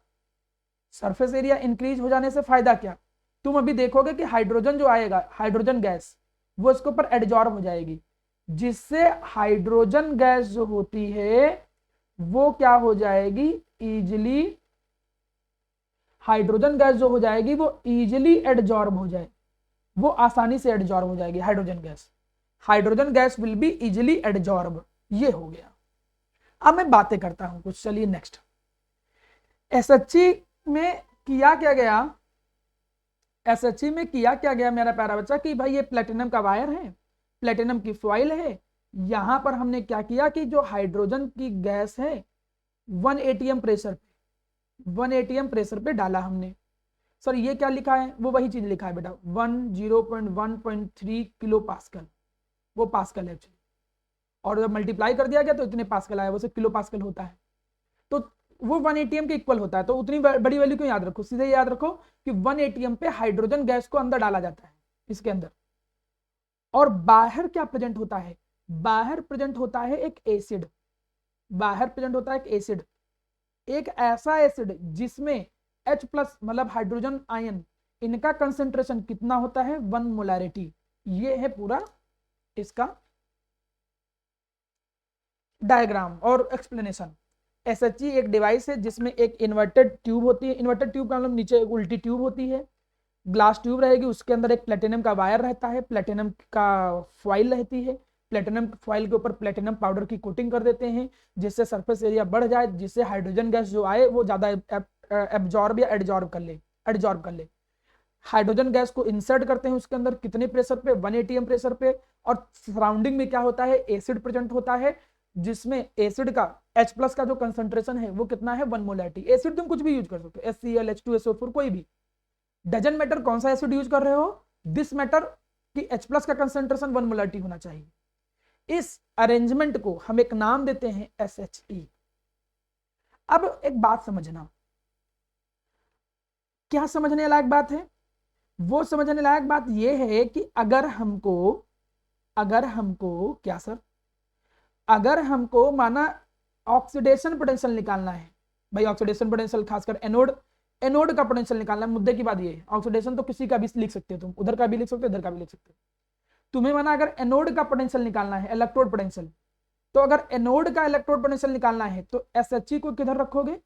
सरफेस एरिया इंक्रीज हो जाने से फायदा क्या, तुम अभी देखोगे कि हाइड्रोजन जो आएगा, हाइड्रोजन गैस, वो इसके ऊपर एडजॉर्ब हो जाएगी, जिससे हाइड्रोजन गैस जो होती है वो क्या हो जाएगी, इजिली, हाइड्रोजन गैस जो हो जाएगी वो इजिली एडजॉर्ब हो जाए, वो आसानी से एडजॉर्ब हो जाएगी hydrogen gas. Hydrogen gas will be easily adsorb. ये हो गया। अब मैं बातें करता हूं कुछ, चलिए नेक्स्ट। SHE में किया क्या गया, SHE में किया क्या गया मेरा प्यारा बच्चा, कि भाई ये प्लेटिनम का वायर है, प्लेटिनम की फॉइल है, यहां पर हमने क्या किया कि जो हाइड्रोजन की गैस है 1 atm प्रेशर पे 1 atm प्रेशर पे डाला हमने। सर ये क्या लिखा है, वो वही चीज लिखा है बेटा, 1 किलो पास्कल, वो पास्कल है एक्चुअली, और जब मल्टीप्लाई कर दिया गया तो इतने पास्कल आया, वो से किलो पास्कल होता है, तो वो 1 atm के इक्वल होता है। तो उतनी बड़ी वैल्यू क्यों याद रखो, सीधे याद रखो कि 1 atm पे हाइड्रोजन गैस को अंदर डाला जाता है इसके अंदर, और बाहर क्या प्रेजेंट होता है, बाहर प्रेजेंट होता है एक एसिड, बाहर प्रेजेंट होता है एक एसिड, एक ऐसा एसिड जिसमें H प्लस मतलब हाइड्रोजन आयन, इनका कंसेंट्रेशन कितना होता है 1 मोलैरिटी। ये है पूरा इसका डायग्राम और एक्सप्लेनेशन। SHE एक डिवाइस है जिसमें एक इन्वर्टेड ट्यूब होती है, इन्वर्टेड ट्यूब का मतलब नीचे एक उल्टी ट्यूब होती है, ग्लास ट्यूब रहेगी, उसके अंदर एक प्लेटिनम का वायर रहता है, प्लेटिनम का फॉइल रहती है, प्लेटिनम फॉइल के ऊपर प्लेटिनम पाउडर की कोटिंग कर देते हैं जिससे सरफेस एरिया बढ़ जाए, जिससे हाइड्रोजन गैस जो आए वो ज्यादा एब्जॉर्ब या एडजॉर्ब कर ले। हाइड्रोजन गैस को इंसर्ट करते हैं उसके अंदर, कितने प्रेशर पे 1 atm प्रेशर पे, और सराउंडिंग में क्या होता है, एसिड प्रेजेंट होता है, जिसमें एसिड का H प्लस का जो कंसंट्रेशन है वो कितना है 1 मोलैरिटी। एसिड तुम कुछ भी यूज कर सकते हो, HCl H2SO4 कोई भी, डजन मैटर कौन सा एसिड यूज कर रहे हो, दिस मैटर कि H प्लस का कंसंट्रेशन 1 मोलैरिटी होना चाहिए। इस अरेंजमेंट को हम एक नाम देते हैं SHE। अब एक बात समझना, क्या समझने लायक बात है, वो समझने लायक बात यह है कि अगर हमको क्या सर, अगर हमको माना ऑक्सीडेशन पोटेंशियल निकालना है, भाई ऑक्सीडेशन पोटेंशियल खासकर एनोड का पोटेंशियल निकालना है, मुद्दे की बात ये है, ऑक्सीडेशन तो किसी का भी लिख सकते हो तुम, उधर का भी लिख सकते हो, इधर का भी लिख सकते हो। तुम्हें माना अगर एनोड का पोटेंशियल निकालना है, इलेक्ट्रोड पोटेंशियल, तो अगर एनोड का इलेक्ट्रोड पोटेंशियल निकालना है तो SHE को किधर रखोगे,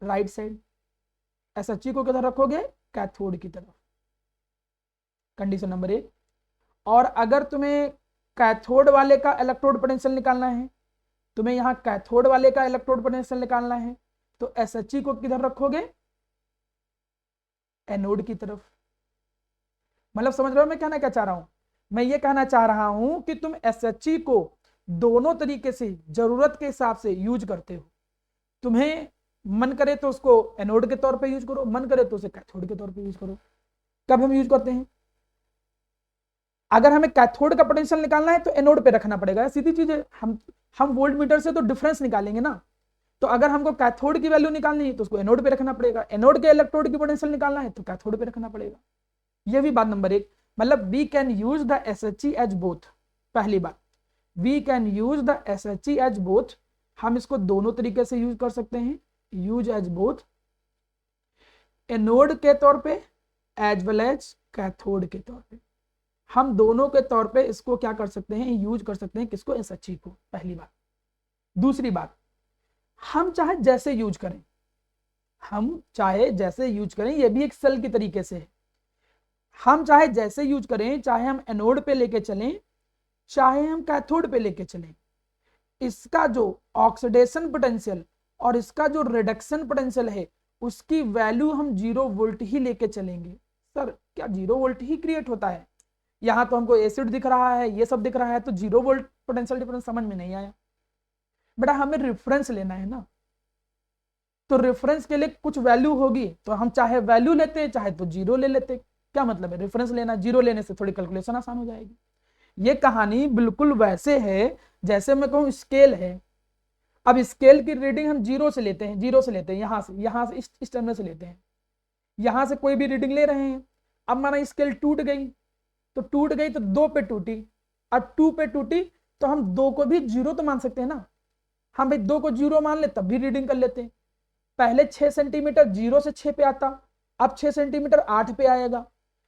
राइट साइड, SHE को किधर रखोगे, कैथोड की तरफ, कंडीशन नंबर 1। और अगर तुम्हें कैथोड वाले का इलेक्ट्रोड पोटेंशियल निकालना है, तुम्हें यहां कैथोड वाले का इलेक्ट्रोड पोटेंशियल निकालना है, तो SHE को किधर रखोगे, एनोड की तरफ। मतलब समझ रहे हो मैं कहना क्या चाह रहा हूं, मैं ये कहना चाह रहा हूं कि तुम SHE को दोनों तरीके से जरूरत के हिसाब से यूज करते हो, तुम्हें मन करे तो उसको एनोड के तौर पे यूज करो, मन करे तो उसे कैथोड के तौर पे यूज करो। कब हम यूज करते हैं, अगर हमें कैथोड का पोटेंशियल निकालना है तो एनोड पे रखना पड़ेगा, सीधी चीज है, हम वोल्ट मीटर से तो डिफरेंस निकालेंगे ना, तो अगर हमको कैथोड की वैल्यू निकालनी है तो उसको एनोड पे रखना पड़ेगा, एनोड के इलेक्ट्रोड की पोटेंशियल निकालना है तो कैथोड पे रखना पड़ेगा। यह भी बात नंबर 1, मतलब we can use the SHE as both. पहली बात, we can use the SHE as both, हम इसको दोनों तरीके से यूज कर सकते हैं, यूज एज बोथ, एनोड के तौर पे एज वेल एज कैथोड के तौर पे, हम दोनों के तौर पे इसको क्या कर सकते हैं, यूज कर सकते हैं, किसको, SHE को, पहली बात। दूसरी बात, हम चाहे जैसे यूज करें, हम चाहे जैसे यूज करें, ये भी एक सेल के तरीके से है, हम चाहे जैसे यूज करें, चाहे हम एनोड पे लेके चलें, चाहे हम कैथोड पे लेके चलें, इसका जो ऑक्सीडेशन पोटेंशियल और इसका जो रिडक्शन पोटेंशियल है उसकी वैल्यू हम 0 वोल्ट ही लेके चलेंगे। सर क्या 0 वोल्ट ही क्रिएट होता है, यहां तो हमको एसिड दिख रहा है, ये सब दिख रहा है, तो 0 वोल्ट पोटेंशियल डिफरेंस समझ में नहीं आया बेटा, हमें रेफरेंस लेना है ना, तो रेफरेंस के लिए कुछ वैल्यू होगी, तो हम चाहे वैल्यू लेते हैं चाहे तो 0 ले लेते, क्या मतलब है, रेफरेंस लेना, 0 लेने से थोड़ी कैलकुलेशन आसान हो जाएगी। ये कहानी बिल्कुल वैसे है जैसे मैं कहूं स्केल है, अब स्केल की रीडिंग हम 0 से लेते हैं, 0 से लेते हैं, यहां से इस टर्म से लेते हैं, यहां से कोई भी रीडिंग ले रहे हैं, अब माना स्केल टूट गई तो 2 पे टूटी, और 2 पे टूटी तो हम 2 को भी 0 तो मान सकते हैं ना, हम भाई 2 को 0 मान ले तब भी रीडिंग कर लेते हैं। पहले 6 सेंटीमीटर 0 से 6 पे आता, अब 6 सेंटीमीटर 8 पे आएगा,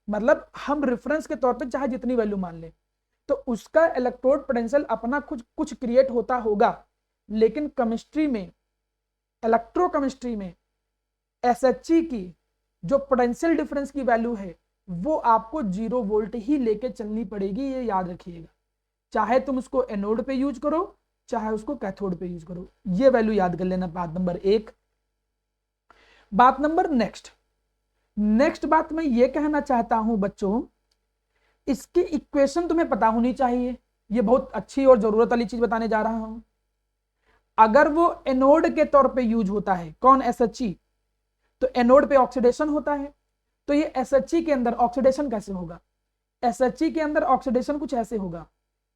मतलब हम रेफरेंस के तौर पे चाहे जितनी वैल्यू मान ले, तो उसका इलेक्ट्रोड पोटेंशियल अपना कुछ क्रिएट होता होगा, लेकिन केमिस्ट्री में, इलेक्ट्रोकेमिस्ट्री में SHE की जो पोटेंशियल डिफरेंस की वैल्यू है वो आपको 0 वोल्ट ही लेके चलनी पड़ेगी, ये याद रखिएगा, चाहे तुम उसको एनोड पे यूज करो चाहे उसको कैथोड पे यूज करो, ये वैल्यू याद कर लेना, बात नंबर 1। बात नंबर नेक्स्ट बात मैं ये कहना चाहता हूं बच्चों, इसकी इक्वेशन तुम्हें पता होनी चाहिए, ये बहुत अच्छी और जरूरत वाली चीज बताने जा रहा हूं। अगर वो एनोड के तौर पे यूज होता है, कौन, SHE, तो एनोड पे ऑक्सीडेशन होता है। तो ये SHE के अंदर ऑक्सीडेशन कैसे होगा? SHE के अंदर ऑक्सीडेशन कुछ ऐसे होगा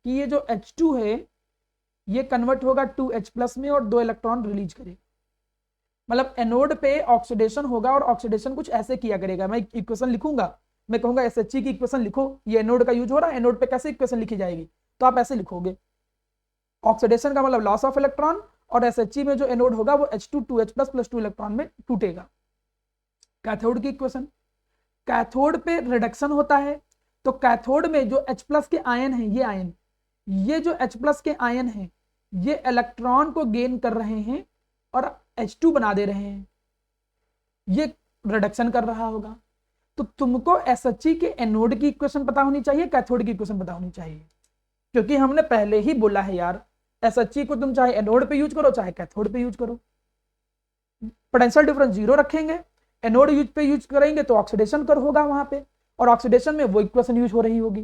कि ये जो H2 है ये कन्वर्ट होगा 2H+ में और 2 इलेक्ट्रॉन रिलीज करेगा। मतलब एनोड पे ऑक्सीडेशन होगा और ऑक्सीडेशन कुछ ऐसे किया करेगा। मैं इक्वेशन लिखूंगा, मैं कहूंगा SHE की इक्वेशन लिखो, ये एनोड का यूज हो रहा है, एनोड पे कैसे इक्वेशन लिखी जाएगी, तो आप ऐसे लिखोगे, ऑक्सीडेशन का मतलब लॉस ऑफ इलेक्ट्रॉन, और SHE में जो एनोड होगा वो H2 2H+ + 2 इलेक्ट्रॉन में टूटेगा। कैथोड की इक्वेशन, कैथोड पे रिडक्शन होता है, तो कैथोड में जो H+ के आयन है, ये आयन, ये जो H+ के आयन है ये इलेक्ट्रॉन को गेन कर रहे हैं और H2 बना दे रहे हैं, ये रिडक्शन कर रहा होगा। तो तुमको SHE के एनोड की इक्वेशन पता होनी चाहिए, कैथोड की इक्वेशन पता होनी चाहिए, क्योंकि हमने पहले ही बोला है यार SHE को तुम चाहे एनोड पे यूज करो चाहे कैथोड पे यूज करो, पोटेंशियल डिफरेंस 0 रखेंगे। एनोड पे यूज करेंगे तो ऑक्सीडेशन कर होगा वहां पे, और ऑक्सीडेशन में वो इक्वेशन यूज हो रही होगी।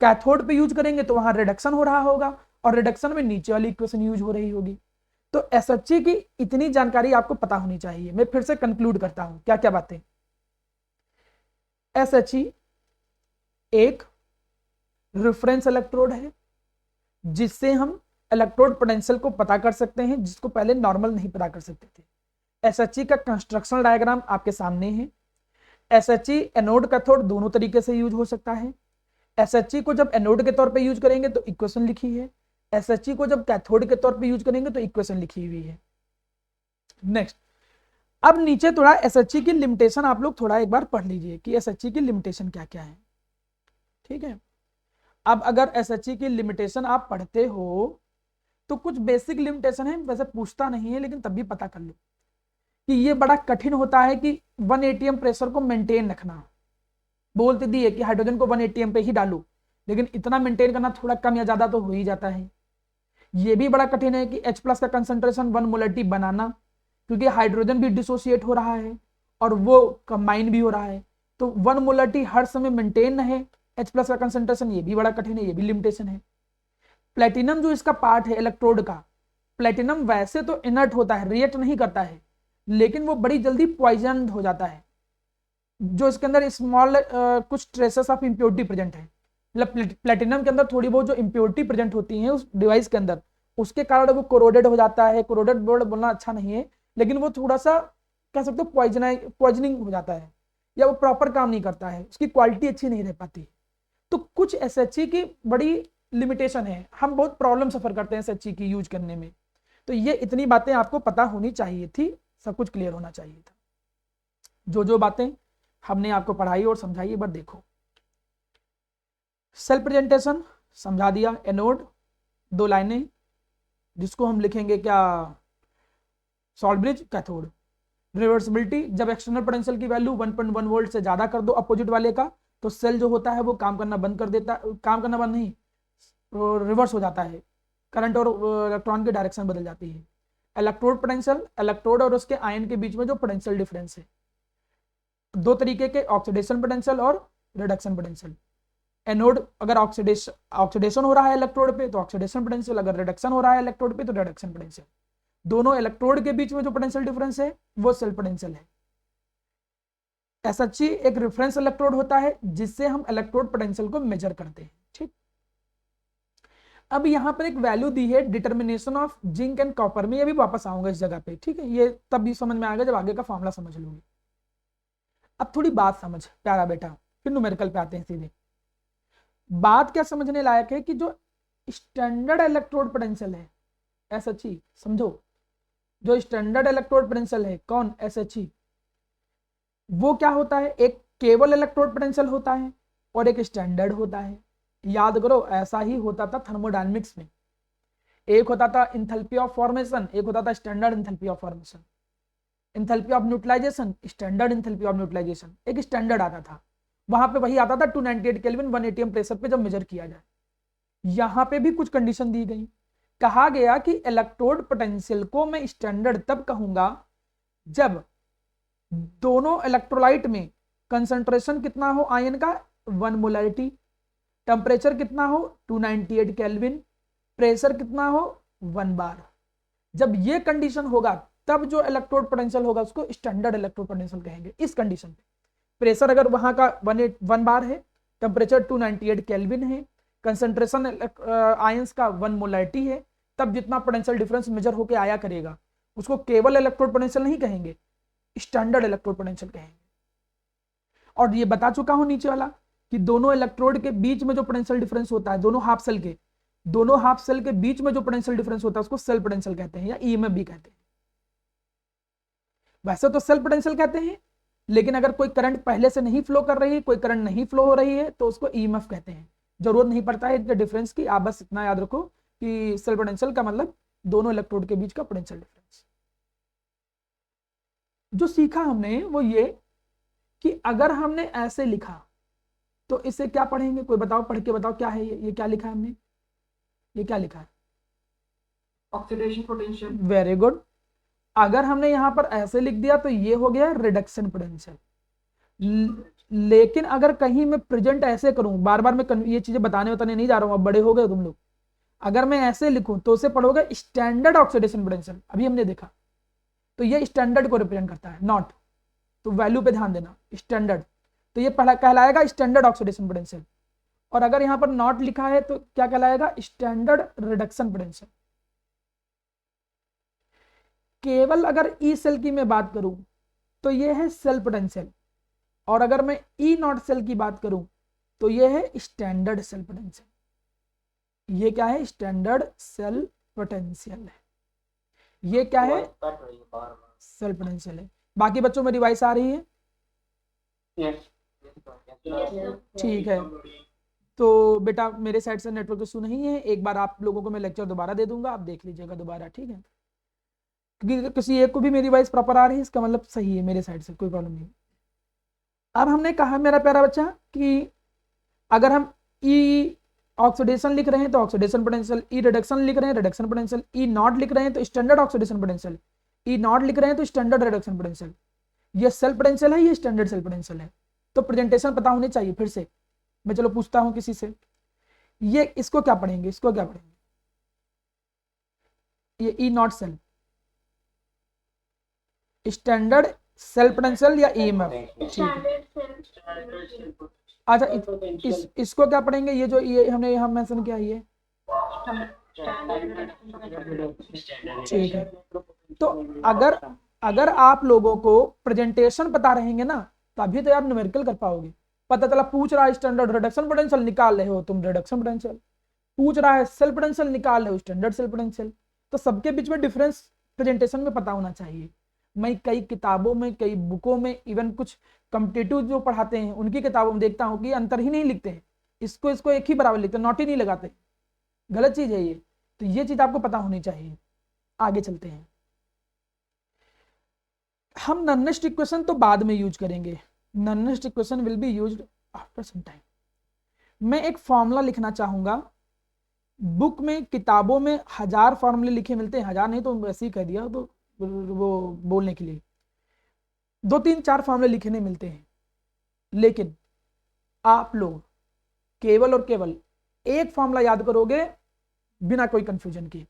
कैथोड पे यूज करेंगे तो वहां रिडक्शन हो रहा होगा, और रिडक्शन में नीचे वाली इक्वेशन यूज हो रही होगी। तो SHE की इतनी जानकारी आपको पता होनी चाहिए। मैं फिर से कंक्लूड करता हूं क्या क्या बातें। SHE एक रेफरेंस इलेक्ट्रोड है जिससे हम इलेक्ट्रोड पोटेंशियल को पता कर सकते हैं, जिसको पहले नॉर्मल नहीं पता कर सकते थे। SHE का कंस्ट्रक्शन डायग्राम आपके सामने है। SHE एनोड कैथोड दोनों तरीके से यूज हो सकता है। SHE को जब एनोड के तौर पे यूज करेंगे तो इक्वेशन लिखी है, SHE को जब कैथोड के तौर पे यूज करेंगे तो इक्वेशन लिखी हुई है। नेक्स्ट, अब नीचे थोड़ा SHE की लिमिटेशन आप लोग थोड़ा एक बार पढ़ लीजिए कि SHE की लिमिटेशन क्या क्या है, ठीक है। अब अगर SHE की लिमिटेशन आप पढ़ते हो तो कुछ बेसिक लिमिटेशन है, वैसे पूछता नहीं है लेकिन तब भी पता कर लो कि ये बड़ा कठिन होता है कि 1 atm प्रेशर को मेंटेन रखना। बोलते दिए कि हाइड्रोजन को 1 atm पे ही डालो, लेकिन इतना मेंटेन करना थोड़ा कम या ज्यादा तो हो ही जाता है। ये भी बड़ा कठिन है कि H+ का कंसंट्रेशन 1 मोलरिटी बनाना, क्योंकि हाइड्रोजन भी डिसोसिएट हो रहा है और वो कंबाइन भी हो रहा है, तो 1 मोलरिटी हर समय मेंटेन रहे H+ का कंसंट्रेशन, ये भी बड़ा कठिन है, ये भी लिमिटेशन है। प्लेटिनम जो इसका पार्ट है इलेक्ट्रोड का, प्लेटिनम वैसे तो इनर्ट होता है, रिएक्ट नहीं करता है, लेकिन वो बड़ी जल्दी पॉइजन हो जाता है। जो इसके अंदर स्मॉल कुछ ट्रेसेस ऑफ इंप्योरिटी प्रेजेंट है, मतलब प्लेटिनम के अंदर थोड़ी बहुत जो इंप्योरिटी प्रेजेंट होती है उस डिवाइस के अंदर, उसके कारण वो कोरोडेड हो जाता है। कोरोडेड वर्ड बोलना अच्छा नहीं है, लेकिन वो थोड़ा सा कह सकते हो पॉइजनिंग हो जाता है, या वो प्रॉपर काम नहीं करता है, उसकी क्वालिटी अच्छी नहीं रह पाती। तो कुछ SHE की बड़ी लिमिटेशन है, हम बहुत प्रॉब्लम सफर करते हैं SHE की यूज करने में। तो ये इतनी बातें आपको पता होनी चाहिए थी, सब कुछ क्लियर होना चाहिए था। जो जो बातें हमने आपको पढ़ाई और समझाई एक बार देखो। सेल प्रेजेंटेशन समझा दिया, एनोड 2 लाइनें जिसको हम लिखेंगे क्या, सॉल्ट ब्रिज कैथोड। रिवर्सिबिलिटी, जब एक्सटर्नल पोटेंशियल की वैल्यू 1.1 वोल्ट से ज्यादा कर दो अपोजिट वाले का, तो सेल जो होता है वो काम करना बंद कर देता, काम करना बंद नहीं, रिवर्स हो जाता है, करंट और इलेक्ट्रॉन की डायरेक्शन बदल जाती है। इलेक्ट्रोड पोटेंशियल, इलेक्ट्रोड और उसके आयन के बीच में जो पोटेंशियल डिफरेंस है, 2 तरीके के, ऑक्सीडेशन पोटेंशियल और रिडक्शन पोटेंशियल। एनोड अगर ऑक्सीडेशन हो रहा है इलेक्ट्रोड पे तो ऑक्सीडेशन पोटेंशियल, अगर रिडक्शन हो रहा है इलेक्ट्रोड पे तो रिडक्शन पोटेंशियल। दोनों इलेक्ट्रोड के बीच में जो पोटेंशियल डिफरेंस है वो सेल पोटेंशियल है। SHE एक रेफरेंस इलेक्ट्रोड होता है जिससे हम इलेक्ट्रोड पोटेंशियल को मेजर करते हैं, ठीक। अब यहां पर एक वैल्यू दी है determination of zinc and copper में, ये भी वापस आऊंगा इस जगह पे, ठीक है। ये तब भी समझ में आएगा जब आगे का फॉर्मूला समझ लोगे। अब थोड़ी बात समझ प्यारा बेटा, फिर न्यूमेरिकल पे आते हैं सीधे। बात क्या समझने लायक है कि जो स्टैंडर्ड इलेक्ट्रोड पोटेंशियल है SHE, समझो, जो स्टैंडर्ड इलेक्ट्रोड पोटेंशियल है कौन, SHE, वो क्या होता है, एक केवल इलेक्ट्रोड पोटेंशियल होता है और एक स्टैंडर्ड होता है। याद करो ऐसा ही होता था थर्मोडायनेमिक्स में, एक होता था इंथैल्पी ऑफ फॉर्मेशन, एक होता था standard enthalpy of formation. Enthalpy of neutralisation, standard enthalpy of neutralisation, एक स्टैंडर्ड आता था, वहां पे वही आता था 298 केल्विन 1 atm प्रेशर पे जब मेजर किया जाए। यहां पे भी कुछ कंडीशन दी गई, कहा गया कि इलेक्ट्रोड पोटेंशियल को मैं स्टैंडर्ड तब कहूंगा जब दोनों इलेक्ट्रोलाइट में कंसंट्रेशन कितना हो आयन का, 1 मोलरिटी, टेम्परेचर कितना हो 298 केल्विन, प्रेशर कितना हो 1 बार। जब ये कंडीशन होगा तब जो इलेक्ट्रोड पोटेंशियल होगा उसको स्टैंडर्ड इलेक्ट्रोड पोटेंशियल कहेंगे। इस कंडीशन पे प्रेशर अगर वहां का 1 बार है, टेम्परेचर 298 केल्विन है, कंसंट्रेशन आयंस का 1 मोलैरिटी है, तब जितना पोटेंशियल डिफरेंस मेजर होके आया करेगा उसको केवल इलेक्ट्रोड पोटेंशियल नहीं कहेंगे, स्टैंडर्ड इलेक्ट्रोड पोटेंशियल कहेंगे। और ये बता चुका हूं नीचे वाला कि दोनों इलेक्ट्रोड के बीच में जो पोटेंशियल डिफरेंस होता है, दोनों हाफ सेल के बीच में जो पोटेंशियल डिफरेंस होता है उसको सेल पोटेंशियल कहते हैं या ईएमएफ भी कहते हैं। वैसे तो सेल पोटेंशियल कहते हैं, लेकिन अगर कोई करंट पहले से नहीं फ्लो कर रही है, कोई करंट नहीं फ्लो हो रही है, तो उसको ईएमएफ कहते हैं। जरूरत नहीं पड़ता है इनके डिफरेंस की, आप बस इतना याद रखो कि सेल पोटेंशियल का मतलब दोनों इलेक्ट्रोड के बीच का पोटेंशियल डिफरेंस। जो सीखा हमने वो ये कि अगर हमने ऐसे लिखा तो इसे क्या पढ़ेंगे, कोई बताओ, पढ़ के बताओ क्या है ये क्या लिखा है हमने, ये क्या लिखा है? Oxidation potential. Very good. अगर हमने यहां पर ऐसे लिख दिया तो ये हो गया रिडक्शन पोटेंशियल। लेकिन अगर कहीं मैं प्रेजेंट ऐसे करूं, बार बार मैं ये चीजें बताने नहीं जा रहा हूं, अब बड़े हो गए तुम लोग, अगर मैं ऐसे लिखूं तो उसे पढ़ोगे स्टैंडर्ड ऑक्सीडेशन पोटेंशियल। अभी हमने देखा तो ये स्टैंडर्ड को रिप्रेजेंट करता है, नॉट, तो वैल्यू पे ध्यान देना, स्टैंडर्ड, तो ये कहलाएगा स्टैंडर्ड ऑक्सीडेशन पोटेंशियल। और अगर यहां पर नॉट लिखा है तो क्या कहलाएगा? Standard reduction potential. केवल अगर ई सेल की मैं बात करूं तो ये है सेल पोटेंशियल, और अगर मैं ई नॉट सेल की बात करूं तो ये है स्टैंडर्ड सेल पोटेंशियल। ये क्या है? स्टैंडर्ड सेल पोटेंशियल है। ये क्या है? सेल पोटेंशियल है। बाकी बच्चों में रिवाइज आ रही है? ठीक है, तो बेटा मेरे साइड से नेटवर्क इशू नहीं है, एक बार आप लोगों को मैं लेक्चर दोबारा दे दूंगा, आप देख लीजिएगा दोबारा, ठीक है? क्योंकि किसी एक को भी मेरी वॉइस प्रॉपर आ रही है इसका मतलब सही है, मेरे साइड से कोई प्रॉब्लम नहीं। अब हमने कहा मेरा प्यारा बच्चा कि अगर हम ई ऑक्सीडेशन लिख रहे हैं तो ऑक्सीडेशन पोटेंशियल, ई रिडक्शन लिख रहे हैं रिडक्शन पोटेंशियल, ई नॉट लिख रहे हैं तो standard oxidation potential, E not लिख रहे हैं तो स्टैंडर्ड रिडक्शन पोटेंशियल। ये सेल पोटेंशियल है, ये स्टैंडर्ड सेल पोटेंशियल है। तो प्रेजेंटेशन पता होनी चाहिए। फिर से मैं चलो पूछता हूं किसी से, ये इसको क्या पढ़ेंगे, इसको क्या पढ़ेंगे? ये E naught cell, standard cell potential या ईएमएफ? अच्छा इसको क्या पढ़ेंगे? ये जो ये हमने यहाँ मेंशन किया ये, ठीक है। तो अगर आप लोगों को प्रेजेंटेशन पता रहेंगे ना तभी तो आप न्यूमेरिकल कर पाओगे। पता चला पूछ रहा है स्टैंडर्ड रिडक्शन पोटेंशियल, निकाल रहे हो तुम रिडक्शन पोटेंशियल, पूछ रहा है सेल पोटेंशियल, निकाल रहे हो स्टैंडर्ड सेल पोटेंशियल। तो सबके बीच में डिफरेंस प्रेजेंटेशन में पता होना चाहिए। मैं कई किताबों में, कई बुकों में, इवन कुछ कॉम्पिटिटिव जो पढ़ाते हैं उनकी किताबों में देखता हूँ कि अंतर ही नहीं लिखते हैं, इसको एक ही बराबर लिखते हैं, नॉट ही नहीं लगाते। गलत चीज है ये, तो ये चीज आपको पता होनी चाहिए। आगे चलते हैं, हम नॉनेस्ट इक्वेशन तो बाद में यूज करेंगे, Nernst equation will be used after some time. मैं एक फॉर्मूला लिखना चाहूंगा, बुक में, किताबों में 1000 फॉर्मूले लिखे मिलते हैं, 1000 नहीं तो वैसे ही कह दिया तो वो बोलने के लिए 2-3-4 फॉर्मूले लिखने मिलते हैं, लेकिन आप लोग केवल और केवल एक फॉर्मूला याद करोगे बिना कोई कंफ्यूजन के।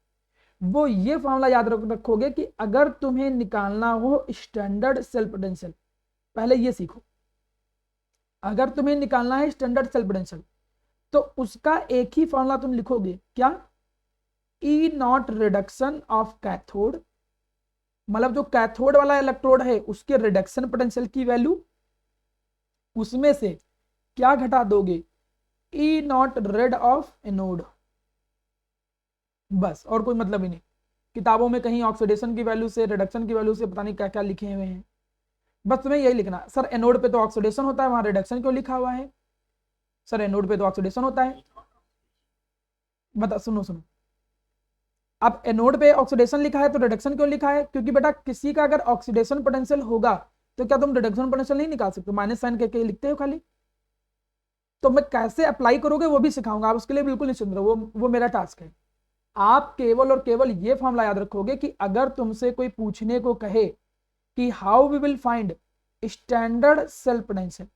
वो ये फॉर्मूला याद रखोगे कि अगर तुम्हें निकालना हो स्टैंडर्ड सेल पोटेंशियल, पहले ये सीखो, अगर तुम्हें निकालना है स्टैंडर्ड सेल पोटेंशियल तो उसका एक ही फॉर्मूला तुम लिखोगे, क्या? ई नॉट रिडक्शन ऑफ कैथोड, मतलब जो कैथोड वाला इलेक्ट्रोड है उसके रिडक्शन पोटेंशियल की वैल्यू, उसमें से क्या घटा दोगे? ई नॉट रेड ऑफ एनोड। बस, और कोई मतलब ही नहीं। किताबों में कहीं ऑक्सीडेशन की वैल्यू से, रिडक्शन की वैल्यू से पता नहीं क्या क्या लिखे हुए हैं, बस तुम्हें यही लिखना। सर एनोड पे तो ऑक्सीडेशन होता है, वहां रिडक्शन क्यों लिखा हुआ है? सर एनोड पे तो ऑक्सीडेशन होता है, बता, सुनो, अब एनोड पे ऑक्सीडेशन लिखा है तो रिडक्शन क्यों लिखा है? क्योंकि बेटा किसी का अगर ऑक्सीडेशन पोटेंशियल होगा तो क्या तुम रिडक्शन पोटेंशियल नहीं निकाल सकते? माइनस साइन करके लिखते हो खाली। तो मैं कैसे अप्लाई करोगे वो भी सिखाऊंगा, आप उसके लिए बिल्कुल निश्चिंत रहो, वो मेरा टास्क है। आप केवल और केवल ये फॉर्मूला याद रखोगे कि अगर तुमसे कोई पूछने को कहे कि how we will find standard cell potential,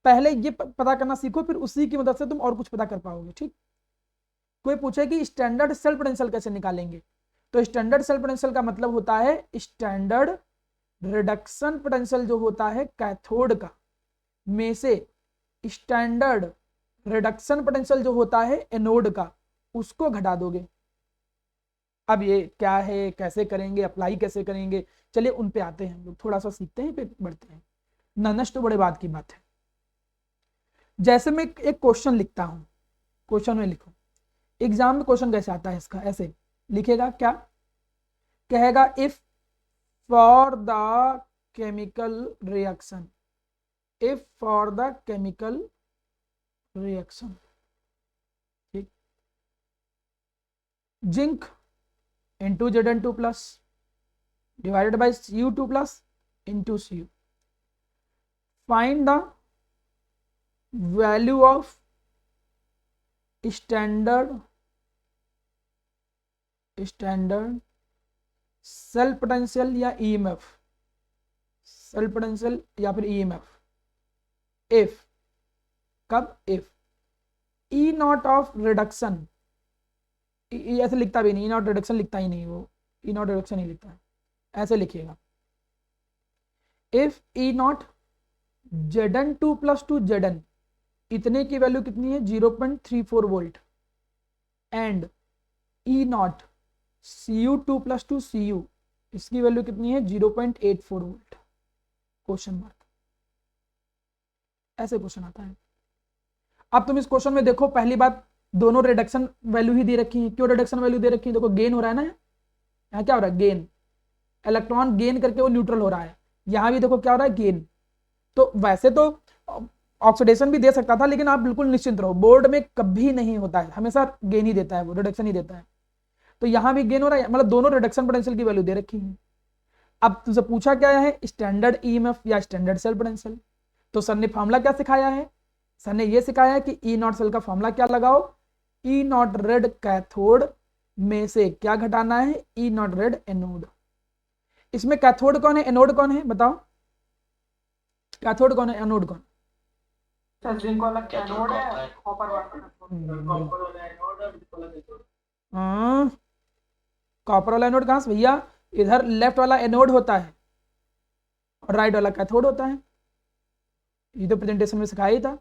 पहले ये पता करना सीखो, फिर उसी की मदद से तुम और कुछ पता कर पाओगे। ठीक, कोई पूछे कि स्टैंडर्ड सेल पोटेंशियल कैसे निकालेंगे, तो स्टैंडर्ड सेल पोटेंशियल का मतलब होता है स्टैंडर्ड रिडक्शन पोटेंशियल जो होता है कैथोड का, में से स्टैंडर्ड रिडक्शन पोटेंशियल जो होता है एनोड का, उसको घटा दोगे। अब ये क्या है, कैसे करेंगे, अप्लाई कैसे करेंगे, चलिए उन पे आते हैं हम लोग, थोड़ा सा सीखते हैं फिर बढ़ते हैं। ननस तो बड़े बात की बात है। जैसे मैं एक क्वेश्चन लिखता हूं, क्वेश्चन में लिखो, एग्जाम में क्वेश्चन कैसे आता है इसका, ऐसे लिखेगा, क्या कहेगा, if for the chemical reaction, if for the chemical reaction, ठीक, zinc into Zn2 plus divided by Cu2 plus into Cu. Find the value of standard cell potential या EMF, cell potential या फिर EMF if, कब, if E not of reduction, ऐसे लिखता भी नहीं, ई नॉट रिडक्शन लिखता ही नहीं, वो ई नॉट रिडक्शन ही लिखता है, ऐसे लिखिएगा, if E not Zn2 plus two Zn, इतने की वैल्यू कितनी है 0.34 volt, and E not Cu2 plus two Cu, इसकी वैल्यू कितनी है 0.84 वोल्ट, क्वेश्चन मार्क, ऐसे क्वेश्चन आता है। अब तुम इस क्वेश्चन में देखो, पहली बात दोनों रिडक्शन वैल्यू ही दे रखी है। क्यों रिडक्शन वैल्यू दे रखी है, देखो गेन हो रहा है ना, यहाँ क्या हो रहा है, गेन, इलेक्ट्रॉन गेन करके वो न्यूट्रल हो रहा है, यहाँ भी देखो क्या हो रहा है, गेन। तो वैसे तो ऑक्सीडेशन भी दे सकता था, लेकिन आप बिल्कुल निश्चिंत रहो, बोर्ड में कभी नहीं होता है, हमेशा गेन ही देता है, वो रिडक्शन ही देता है। तो यहाँ भी गेन हो रहा है, मतलब दोनों रिडक्शन पोटेंशियल की वैल्यू दे रखी है। अब तुमसे पूछा क्या है, स्टैंडर्ड ईएमएफ या स्टैंडर्ड सेल पोटेंशियल, तो सर ने फॉर्मूला क्या सिखाया है, सर ने ये सिखाया है कि ई नॉट सेल का फॉर्मूला क्या लगाओ, ई नॉट रेड कैथोड में से क्या घटाना है, ई नॉट रेड एनोड। इसमें कैथोड कौन है, एनोड कौन है, बताओ, कैथोड कौन है, एनोड कौन, जिंक वाला कैथोड है, कॉपर वाला कॉपर वाला एनोड कहां से भैया, इधर लेफ्ट वाला एनोड होता है और राइट वाला कैथोड होता है, ये तो प्रेजेंटेशन में सिखाया ही था।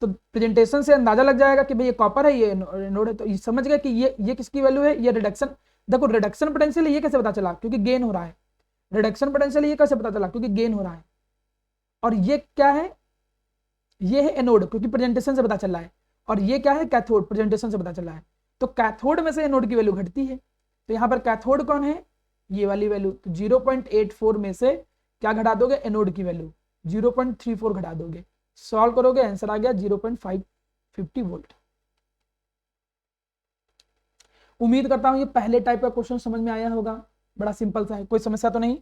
तो प्रेजेंटेशन से अंदाजा लग जाएगा कि भाई ये कॉपर है, ये एनोड है, तो ये समझ गए कि ये किसकी वैल्यू है, ये रिडक्शन। देखो रिडक्शन पोटेंशियल ये कैसे पता चला, क्योंकि गेन हो रहा है, रिडक्शन पोटेंशियल ये कैसे पता चला, क्योंकि गेन हो रहा है, और ये क्या है, ये है एनोड, क्योंकि प्रेजेंटेशन से पता चल रहा है, और ये क्या है, कैथोड, प्रेजेंटेशन से पता चल रहा है। तो कैथोड में से एनोड की वैल्यू घटती है, तो यहाँ पर कैथोड कौन है, ये वाली वैल्यू, तो 0.84 में से क्या घटा दोगे, एनोड की वैल्यू 0.34 घटा दोगे, सॉल्व करोगे, आंसर आ गया 0.550 वोल्ट। उम्मीद करता हूं ये पहले टाइप का क्वेश्चन समझ में आया होगा, बड़ा सिंपल सा है, कोई समस्या तो नहीं।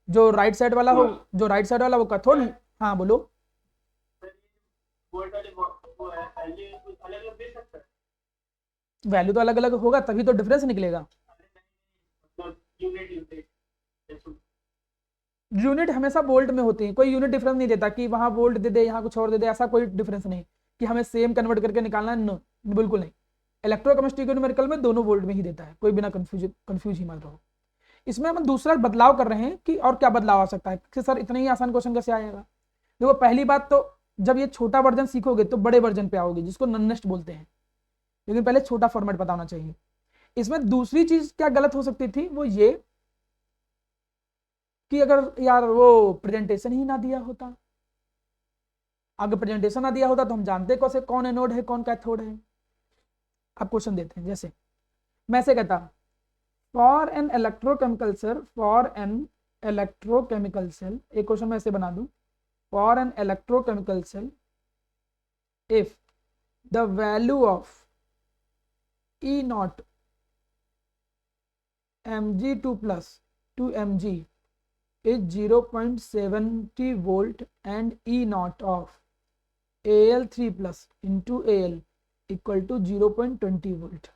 जो राइट साइड वाला हो, जो राइट साइड वाला वो कैथोड, हाँ बोलो, वैल्यू तो अलग अलग होगा तभी तो डिफरेंस निकलेगा। यूनिट हमेशा वोल्ट में होती है, कोई यूनिट डिफरेंस नहीं देता कि वहां वोल्ट दे दे यहाँ कुछ और दे दे, ऐसा कोई डिफरेंस नहीं कि हमें सेम कन्वर्ट करके निकालना है, नो बिल्कुल नहीं। इलेक्ट्रोकेमिस्ट्री के न्यूमेरिकल में दोनों वोल्ट में ही देता है, कोई बिना कंफ्यूज ही मत रहो। इसमें हम दूसरा बदलाव कर रहे हैं कि और क्या बदलाव आ सकता है कि सर इतना ही आसान क्वेश्चन कैसे आएगा। देखो पहली बात तो जब ये छोटा वर्जन सीखोगे तो बड़े वर्जन पे आओगे, जिसको नॉनेस्ट बोलते हैं, लेकिन पहले छोटा फॉर्मेट पता होना चाहिए। इसमें दूसरी चीज क्या गलत हो सकती थी, वो ये कि अगर यार वो प्रेजेंटेशन ही ना दिया होता, अगर प्रेजेंटेशन ना दिया होता तो हम जानते कैसे कौन एनोड है कौन कैथोड है। अब क्वेश्चन देते हैं, जैसे मैं से कहता for an electrochemical cell, for an electrochemical cell, एक क्वेश्चन मैं ऐसे बना दूं, for an electrochemical cell if the value of E naught Mg2 plus 2 Mg is 0.70 volt and E naught of Al3 plus into Al equal to 0.20 volt.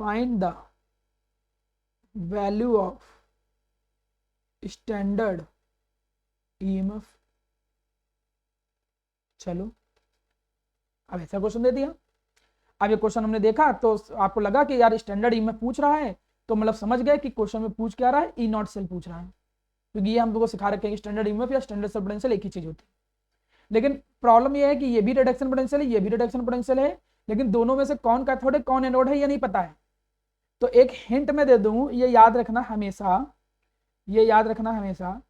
Find the value of standard EMF चलो अब ऐसा क्वेश्चन दे दिया। अब ये क्वेश्चन हमने देखा तो आपको लगा कि यार स्टैंडर्ड ईएमएफ पूछ रहा है, तो मतलब समझ गए कि क्वेश्चन में पूछ क्या रहा है, ई नॉट सेल पूछ रहा है, क्योंकि ये हम लोगों को सिखा रखे हैं कि स्टैंडर्ड ईएमएफ या स्टैंडर्ड सेल पोटेंशियल एक ही चीज होती है। लेकिन प्रॉब्लम ये है कि ये भी रिडक्शन पोटेंशियल है, ये भी रिडक्शन पोटेंशियल है, लेकिन दोनों में से कौन कैथोड है कौन एनोड है ये नहीं पता है। तो एक हिंट में दे दूं, ये याद रखना हमेशा, ये याद रखना हमेशा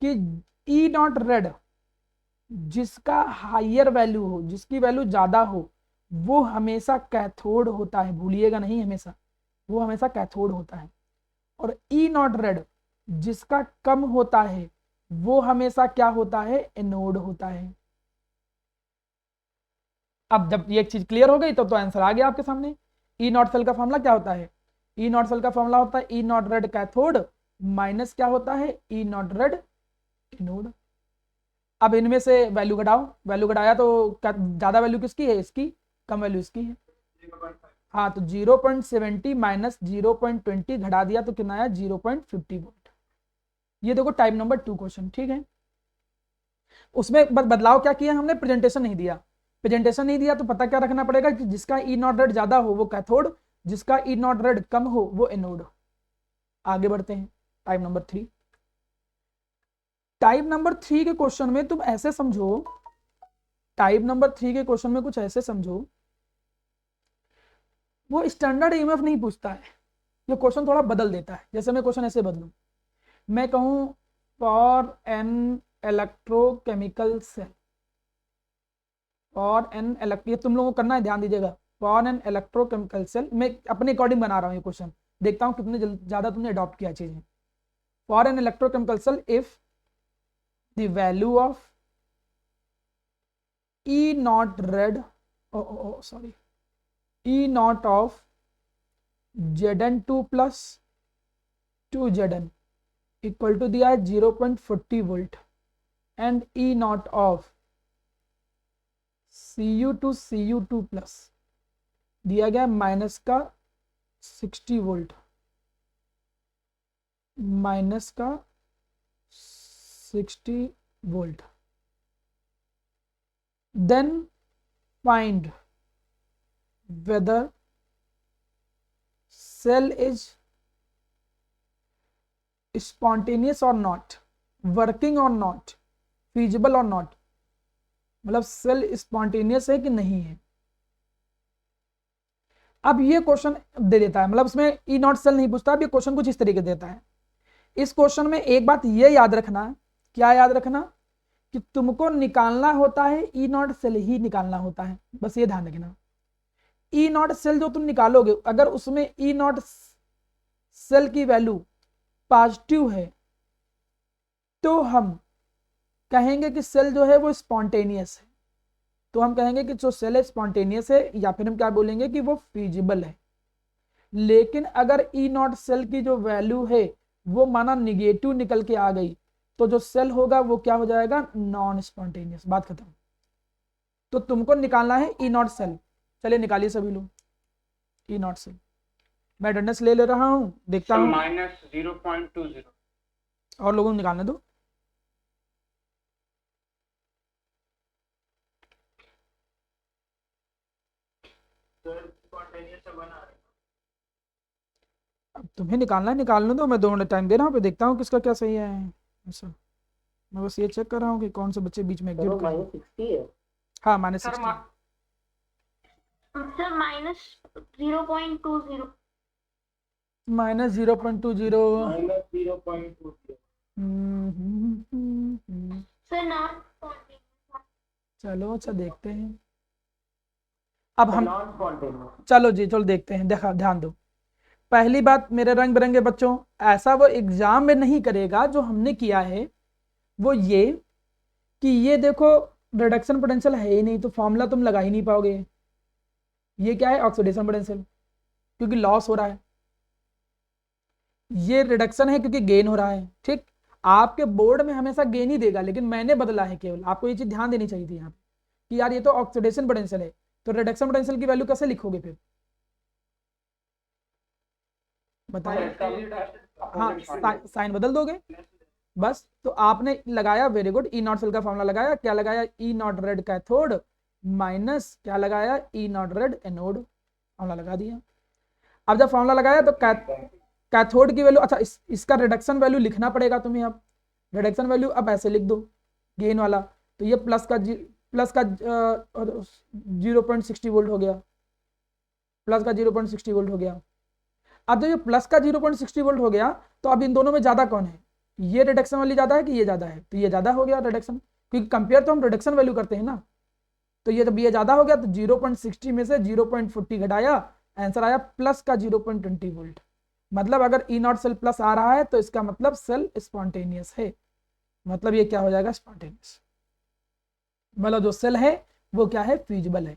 कि ई नॉट रेड जिसका हायर वैल्यू हो, जिसकी वैल्यू ज्यादा हो, वो हमेशा कैथोड होता है, भूलिएगा नहीं, हमेशा वो हमेशा कैथोड होता है। और ई नॉट रेड जिसका कम होता है वो हमेशा क्या होता है, एनोड होता है। अब जब ये चीज क्लियर हो गई तो आंसर आ गया आपके सामने। ई नॉट सेल का फॉर्मूला क्या होता है, ई नॉट सेल का फॉर्मूला होता है ई नॉट रेड कैथोड माइनस क्या होता है, ई नॉट रेड एनोड। अब इनमें से वैल्यू घटाओ, वैल्यू घटाया तो ज्यादा वैल्यू किसकी है, इसकी, कम वैल्यू इसकी है। हाँ तो 0.70 माइनस 0.20 घटा दिया तो कितना आया, 0.50 वोल्ट। ये देखो टाइप नंबर 2 क्वेश्चन, ठीक है। उसमें बदलाव क्या किया हमने, प्रेजेंटेशन नहीं दिया, प्रेजेंटेशन नहीं दिया तो पता क्या रखना पड़ेगा कि जिसका ई नॉट रेड ज्यादा हो वो कैथोड, जिसका ई नॉट रेड कम हो वो एनोड। आगे बढ़ते हैं टाइप नंबर 3। टाइप नंबर 3 के क्वेश्चन में तुम ऐसे समझो, टाइप नंबर 3 के क्वेश्चन में कुछ ऐसे समझो, वो स्टैंडर्ड ईएमएफ नहीं पूछता है, ये क्वेश्चन थोड़ा बदल देता है। जैसे मैं क्वेश्चन ऐसे बदलूं, मैं कहूं for an electrochemical cell, for an ये तुम लोगों को करना है, ध्यान दीजिएगा, फॉर एन इलेक्ट्रोकेमिकल सेल, मैं अपने अकॉर्डिंग बना रहा हूं ये क्वेश्चन, देखता हूं कितने ज्यादा तुमने अडॉप्ट किया चीजें। For an electrochemical cell if the value of E naught red, sorry, E naught of Zn2 plus 2Zn equal to दिया है 0.40 volt and E naught of Cu2 plus दिया गया माइनस का 60 वोल्ट, माइनस का 60 volt, then find whether cell is spontaneous or not, working or not, feasible or not, मतलब सेल स्पॉन्टेनियस है कि नहीं है। अब ये क्वेश्चन दे देता है, मतलब उसमें ई नॉट सेल नहीं पूछता, अब ये क्वेश्चन कुछ इस तरीके देता है। इस क्वेश्चन में एक बात ये याद रखना, क्या याद रखना, कि तुमको निकालना होता है ई नॉट सेल ही निकालना होता है, बस ये ध्यान रखना। ई नॉट सेल जो तुम निकालोगे, अगर उसमें ई नॉट सेल की वैल्यू पॉजिटिव है तो हम कहेंगे कि सेल जो है वो स्पॉन्टेनियस है, तो हम कहेंगे कि जो सेल है स्पॉन्टेनियस है, या फिर हम क्या बोलेंगे कि वो फीजिबल है। लेकिन अगर ई नॉट सेल की जो वैल्यू है वो माना निगेटिव निकल के आ गई, तो जो सेल होगा वो क्या हो जाएगा, नॉन स्पॉन्टेनियस, बात खत्म। तो तुमको निकालना है ई नॉट सेल, चलिए निकालिए सभी लोग ई नॉट सेल। मैं अटेंडेंस ले रहा हूं, देखता हूं, -0.20 और लोगों को निकालने दो। अब तुम्हें निकालना है, निकालने दो, मैं 2 मिनट टाइम दे रहा हूँ, फिर देखता हूँ किसका क्या सही है। ऐसा मैं बस ये चेक कर रहा हूँ कि कौन से बच्चे बीच में एग्जिट कर, हाँ -60, सर -0.20 सर नॉट चलो अच्छा देखते हैं। अब हम चलो जी, चलो देखते हैं, देखा ध्यान दो। पहली बात मेरे रंग बिरंगे बच्चों, ऐसा वो एग्जाम में नहीं करेगा, जो हमने किया है वो ये कि ये देखो रिडक्शन पोटेंशियल है ही नहीं, तो फॉर्मूला तुम लगा ही नहीं पाओगे। ये क्या है, ऑक्सीडेशन पोटेंशियल, क्योंकि लॉस हो रहा है। ये रिडक्शन है क्योंकि गेन हो रहा है। ठीक, आपके बोर्ड में हमेशा गेन ही देगा, लेकिन मैंने बदला है केवल, आपको ये चीज ध्यान देनी चाहिए थी यहाँ पे कि यार ये तो ऑक्सीडेशन पोटेंशियल है, तो रिडक्शन पोटेंशियल की वैल्यू कैसे लिखोगे फिर, बताइए। हाँ साइन बदल दोगे, बस तो आपने लगाया, very good, E naught cell का फॉर्मूला लगाया, क्या लगाया, E naught red cathode minus क्या लगाया, E naught red anode, formula लगा दिया। अब जब फॉर्मूला लगाया तो कैथोड की वैल्यू, अच्छा इसका रिडक्शन वैल्यू लिखना पड़ेगा तुम्हें। अब रिडक्शन वैल्यू अब ऐसे लिख दो गेन वाला, तो ये प्लस का 0.60 वोल्ट हो गया, प्लस का 0.60 वोल्ट हो गया। अब जब ये प्लस का 0.60 वोल्ट हो गया तो अब इन दोनों में ज्यादा कौन है, ये रिडक्शन वाली ज्यादा है कि ये ज्यादा है, तो ये ज्यादा हो गया रिडक्शन, क्योंकि कंपेयर तो हम रिडक्शन वैल्यू करते हैं ना। तो ये जब ये ज्यादा हो गया तो 0.60 में से 0.40 घटाया, आंसर आया प्लस का 0.20 वोल्ट। मतलब अगर ई नॉट सेल प्लस आ रहा है तो इसका मतलब सेल स्पॉन्टेनियस है, मतलब ये क्या हो जाएगा, स्पॉन्टेनियस, मतलब जो सेल है वो क्या है, फ्यूजिबल है।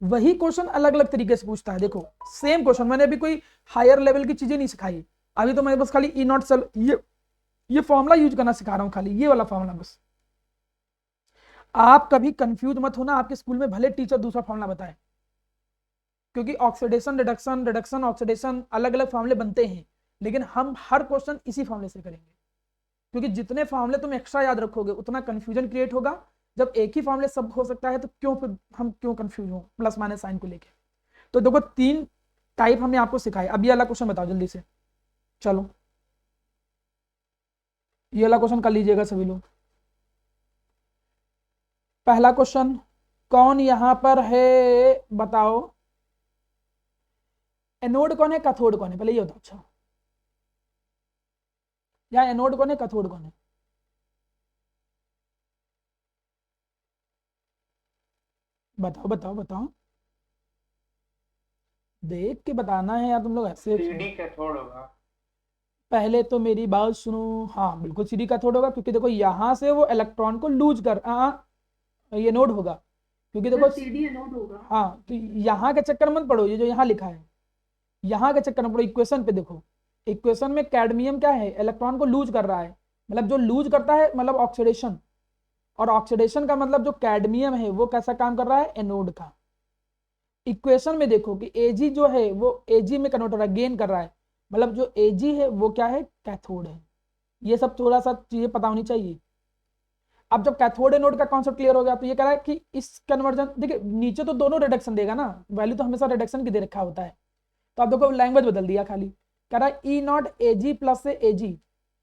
वही क्वेश्चन अलग अलग तरीके से पूछता है। देखो सेम क्वेश्चन, मैंने अभी कोई हायर लेवल की चीजें नहीं सिखाई, अभी तो मैं बस खाली ई नॉट सेल ये फॉर्मूला यूज करना सिखा रहा हूं, खाली ये वाला फॉर्मूला बस। आप कभी कंफ्यूज मत होना, आपके स्कूल में भले टीचर दूसरा फॉर्मूला बताए, क्योंकि ऑक्सीडेशन रिडक्शन, रिडक्शन ऑक्सीडेशन अलग अलग फॉर्मूले बनते हैं, लेकिन हम हर क्वेश्चन इसी फॉर्मूले से करेंगे, क्योंकि जितने फॉर्मूले तुम एक्स्ट्रा याद रखोगे उतना कंफ्यूजन क्रिएट होगा। जब एक ही फॉर्मूले सब हो सकता है तो क्यों फिर हम क्यों कंफ्यूज हो प्लस माइनस साइन को लेके। तो देखो 3 टाइप हमने आपको सिखाए। अब ये वाला क्वेश्चन बताओ जल्दी से, चलो ये वाला क्वेश्चन कर लीजिएगा सभी लोग। पहला क्वेश्चन, कौन यहां पर है बताओ, एनोड कौन है कैथोड कौन है, पहले ये बताओ। अच्छा या एनोड कौन है कैथोड कौन है, बताओ बताओ बताओ, देख के बताना है यार तुम लोग ऐसे। सीडी कैथोड होगा। पहले तो मेरी बात सुनो, हाँ बिल्कुल सीडी कैथोड होगा, क्योंकि देखो यहां से वो इलेक्ट्रॉन को लूज कर, ये नोड होगा, क्योंकि देखो सीडी एनोड होगा। हाँ, तो यहाँ के चक्कर मत पड़ो, ये जो यहाँ लिखा है यहाँ के चक्कर में पड़ो, इक्वेशन पे देखो। इक्वेशन में कैडमियम क्या है, इलेक्ट्रॉन को लूज कर रहा है, मतलब जो लूज करता है मतलब ऑक्सीडेशन, और ऑक्सीडेशन का मतलब जो कैडमियम है वो कैसा काम कर रहा है, एनोड का। इक्वेशन में देखो कि Ag जो है वो Ag में कन्वर्ट हो रहा है, गेन कर रहा है, मतलब जो Ag है वो क्या है, कैथोड है। ये सब थोड़ा सा चीजें पता होनी चाहिए। अब जब कैथोड एनोड का कॉन्सेप्ट क्लियर हो गया तो ये कह रहा है कि इस कन्वर्जन, देखिए नीचे तो दोनों रिडक्शन देगा ना, वैल्यू तो हमेशा रिडक्शन की दे रखा होता है, तो आप देखो लैंग्वेज बदल दिया, खाली कह रहा है ई नॉट Ag प्लस से Ag,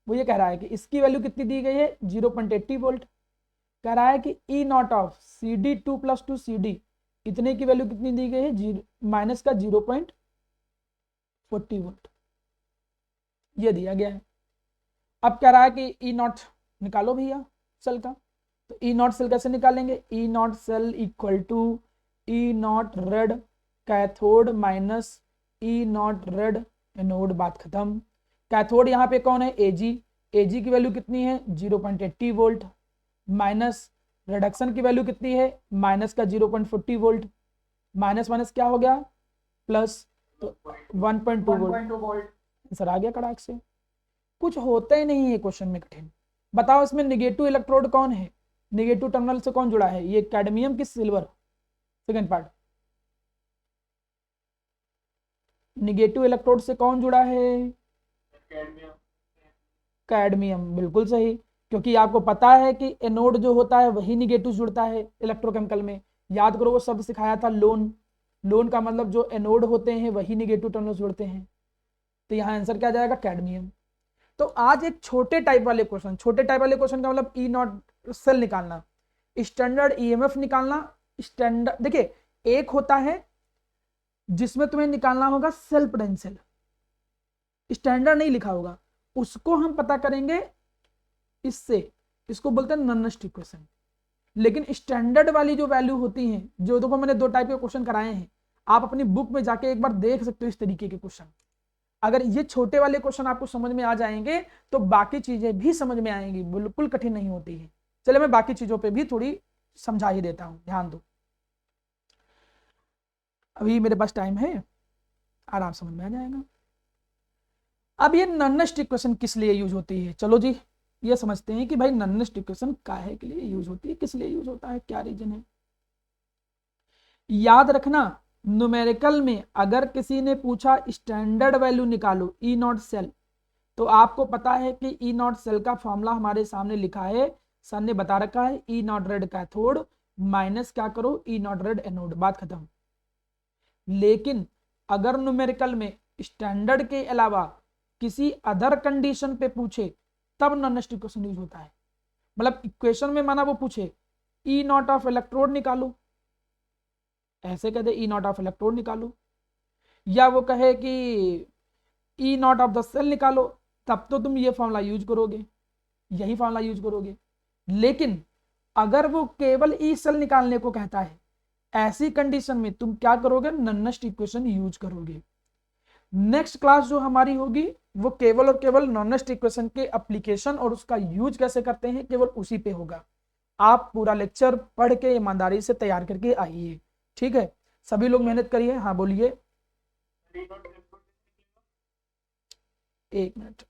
वो ये कह रहा है कि इसकी वैल्यू कितनी दी गई है, 0.80 वोल्ट। कह रहा है कि E naught of CD2 plus 2 CD, इतने की वैल्यू कितनी दी गई है, माइनस का 0.40 वोल्ट, ये दिया गया है। अब कह रहा है कि ई नॉट निकालो भैया सेल का, तो ई नॉट सेल कैसे निकालेंगे, E naught cell equal to E naught red cathode minus E naught red anode, बात खत्म। कैथोड यहाँ पे कौन है, Ag, Ag की वैल्यू कितनी है, 0.80 वोल्ट, माइनस रिडक्शन की वैल्यू कितनी है, माइनस का 0.40 वोल्ट, माइनस माइनस क्या हो गया, प्लस, तो 1.2 वोल्ट, आंसर आ गया कड़ाक से। कुछ होता ही नहीं है क्वेश्चन में कठिन। बताओ इसमें निगेटिव इलेक्ट्रोड कौन है, निगेटिव टर्मिनल से कौन जुड़ा है, ये कैडमियम की silver, second part, negative electrode से कौन जुड़ा है, कैडमियम, बिल्कुल सही, क्योंकि आपको पता है कि एनोड जो होता है वही निगेटिव जुड़ता है इलेक्ट्रोकेमिकल में। याद करो वो शब्द सिखाया था लोन, लोन का मतलब जो एनोड होते हैं वही निगेटिव टर्मिनल जुड़ते हैं, तो यहाँ आंसर क्या जाएगा, कैडमियम। तो आज एक छोटे टाइप वाले क्वेश्चन, छोटे टाइप वाले क्वेश्चन का मतलब ई नॉट सेल निकालना, स्टैंडर्ड ईएमएफ निकालना, स्टैंडर्ड, देखिए एक होता है जिसमें तुम्हें निकालना होगा सेल पोटेंशियल, स्टैंडर्ड नहीं लिखा होगा, उसको हम पता करेंगे इससे, इसको बोलते हैं नॉनेस्ट इक्वेशन। लेकिन स्टैंडर्ड वाली जो वैल्यू होती हैं, जो देखो मैंने 2 टाइप के क्वेश्चन कराए हैं, आप अपनी बुक में जाके एक बार देख सकते हो इस तरीके के क्वेश्चन। अगर ये छोटे वाले क्वेश्चन आपको समझ में आ जाएंगे तो बाकी चीजें भी समझ में आएंगी, बिल्कुल कठिन नहीं होती है। चलिए मैं बाकी चीजों पे भी थोड़ी समझा ही देता हूं, ध्यान दो, अभी मेरे पास टाइम है, आराम समझ में आ जाएगा। अब ये नॉनेस्ट इक्वेशन किस लिए यूज होती है, चलो जी ये समझते हैं कि भाई नॉनेस्ट इक्वेशन काहे के लिए यूज होती है, किस लिए यूज होता है, क्या रीजन है। याद रखना न्यूमेरिकल में अगर किसी ने पूछा स्टैंडर्ड वैल्यू निकालो ई नॉट सेल, तो आपको पता है कि ई नॉट सेल का फॉर्मूला हमारे सामने लिखा है, सर ने बता रखा है, ई नॉट रेड कैथोड माइनस क्या करो, ई नॉट रेड एनोड, बात खत्म। लेकिन अगर न्यूमेरिकल में स्टैंडर्ड के अलावा किसी अदर कंडीशन पे पूछे तब नॉन स्टिक इक्वेशन यूज होता है। मतलब इक्वेशन में माना वो पूछे ई नॉट ऑफ इलेक्ट्रोड निकालो, ऐसे कह दे ई नॉट ऑफ इलेक्ट्रोड निकालो, या वो कहे कि E naught of the cell निकालो, तब तो तुम ये फॉर्मूला यूज करोगे, यही फॉर्मूला यूज करोगे। लेकिन अगर वो केवल ई सेल निकालने को कहता है, ऐसी कंडीशन में तुम क्या करोगे, नॉन स्टिक इक्वेशन यूज करोगे। नेक्स्ट क्लास जो हमारी होगी वो केवल और केवल नॉन स्टिक इक्वेशन के एप्लीकेशन और उसका यूज कैसे करते हैं केवल उसी पे होगा। आप पूरा लेक्चर पढ़ के ईमानदारी से तैयार करके आइए, ठीक है। सभी लोग मेहनत करिए। हाँ बोलिए, एक मिनट।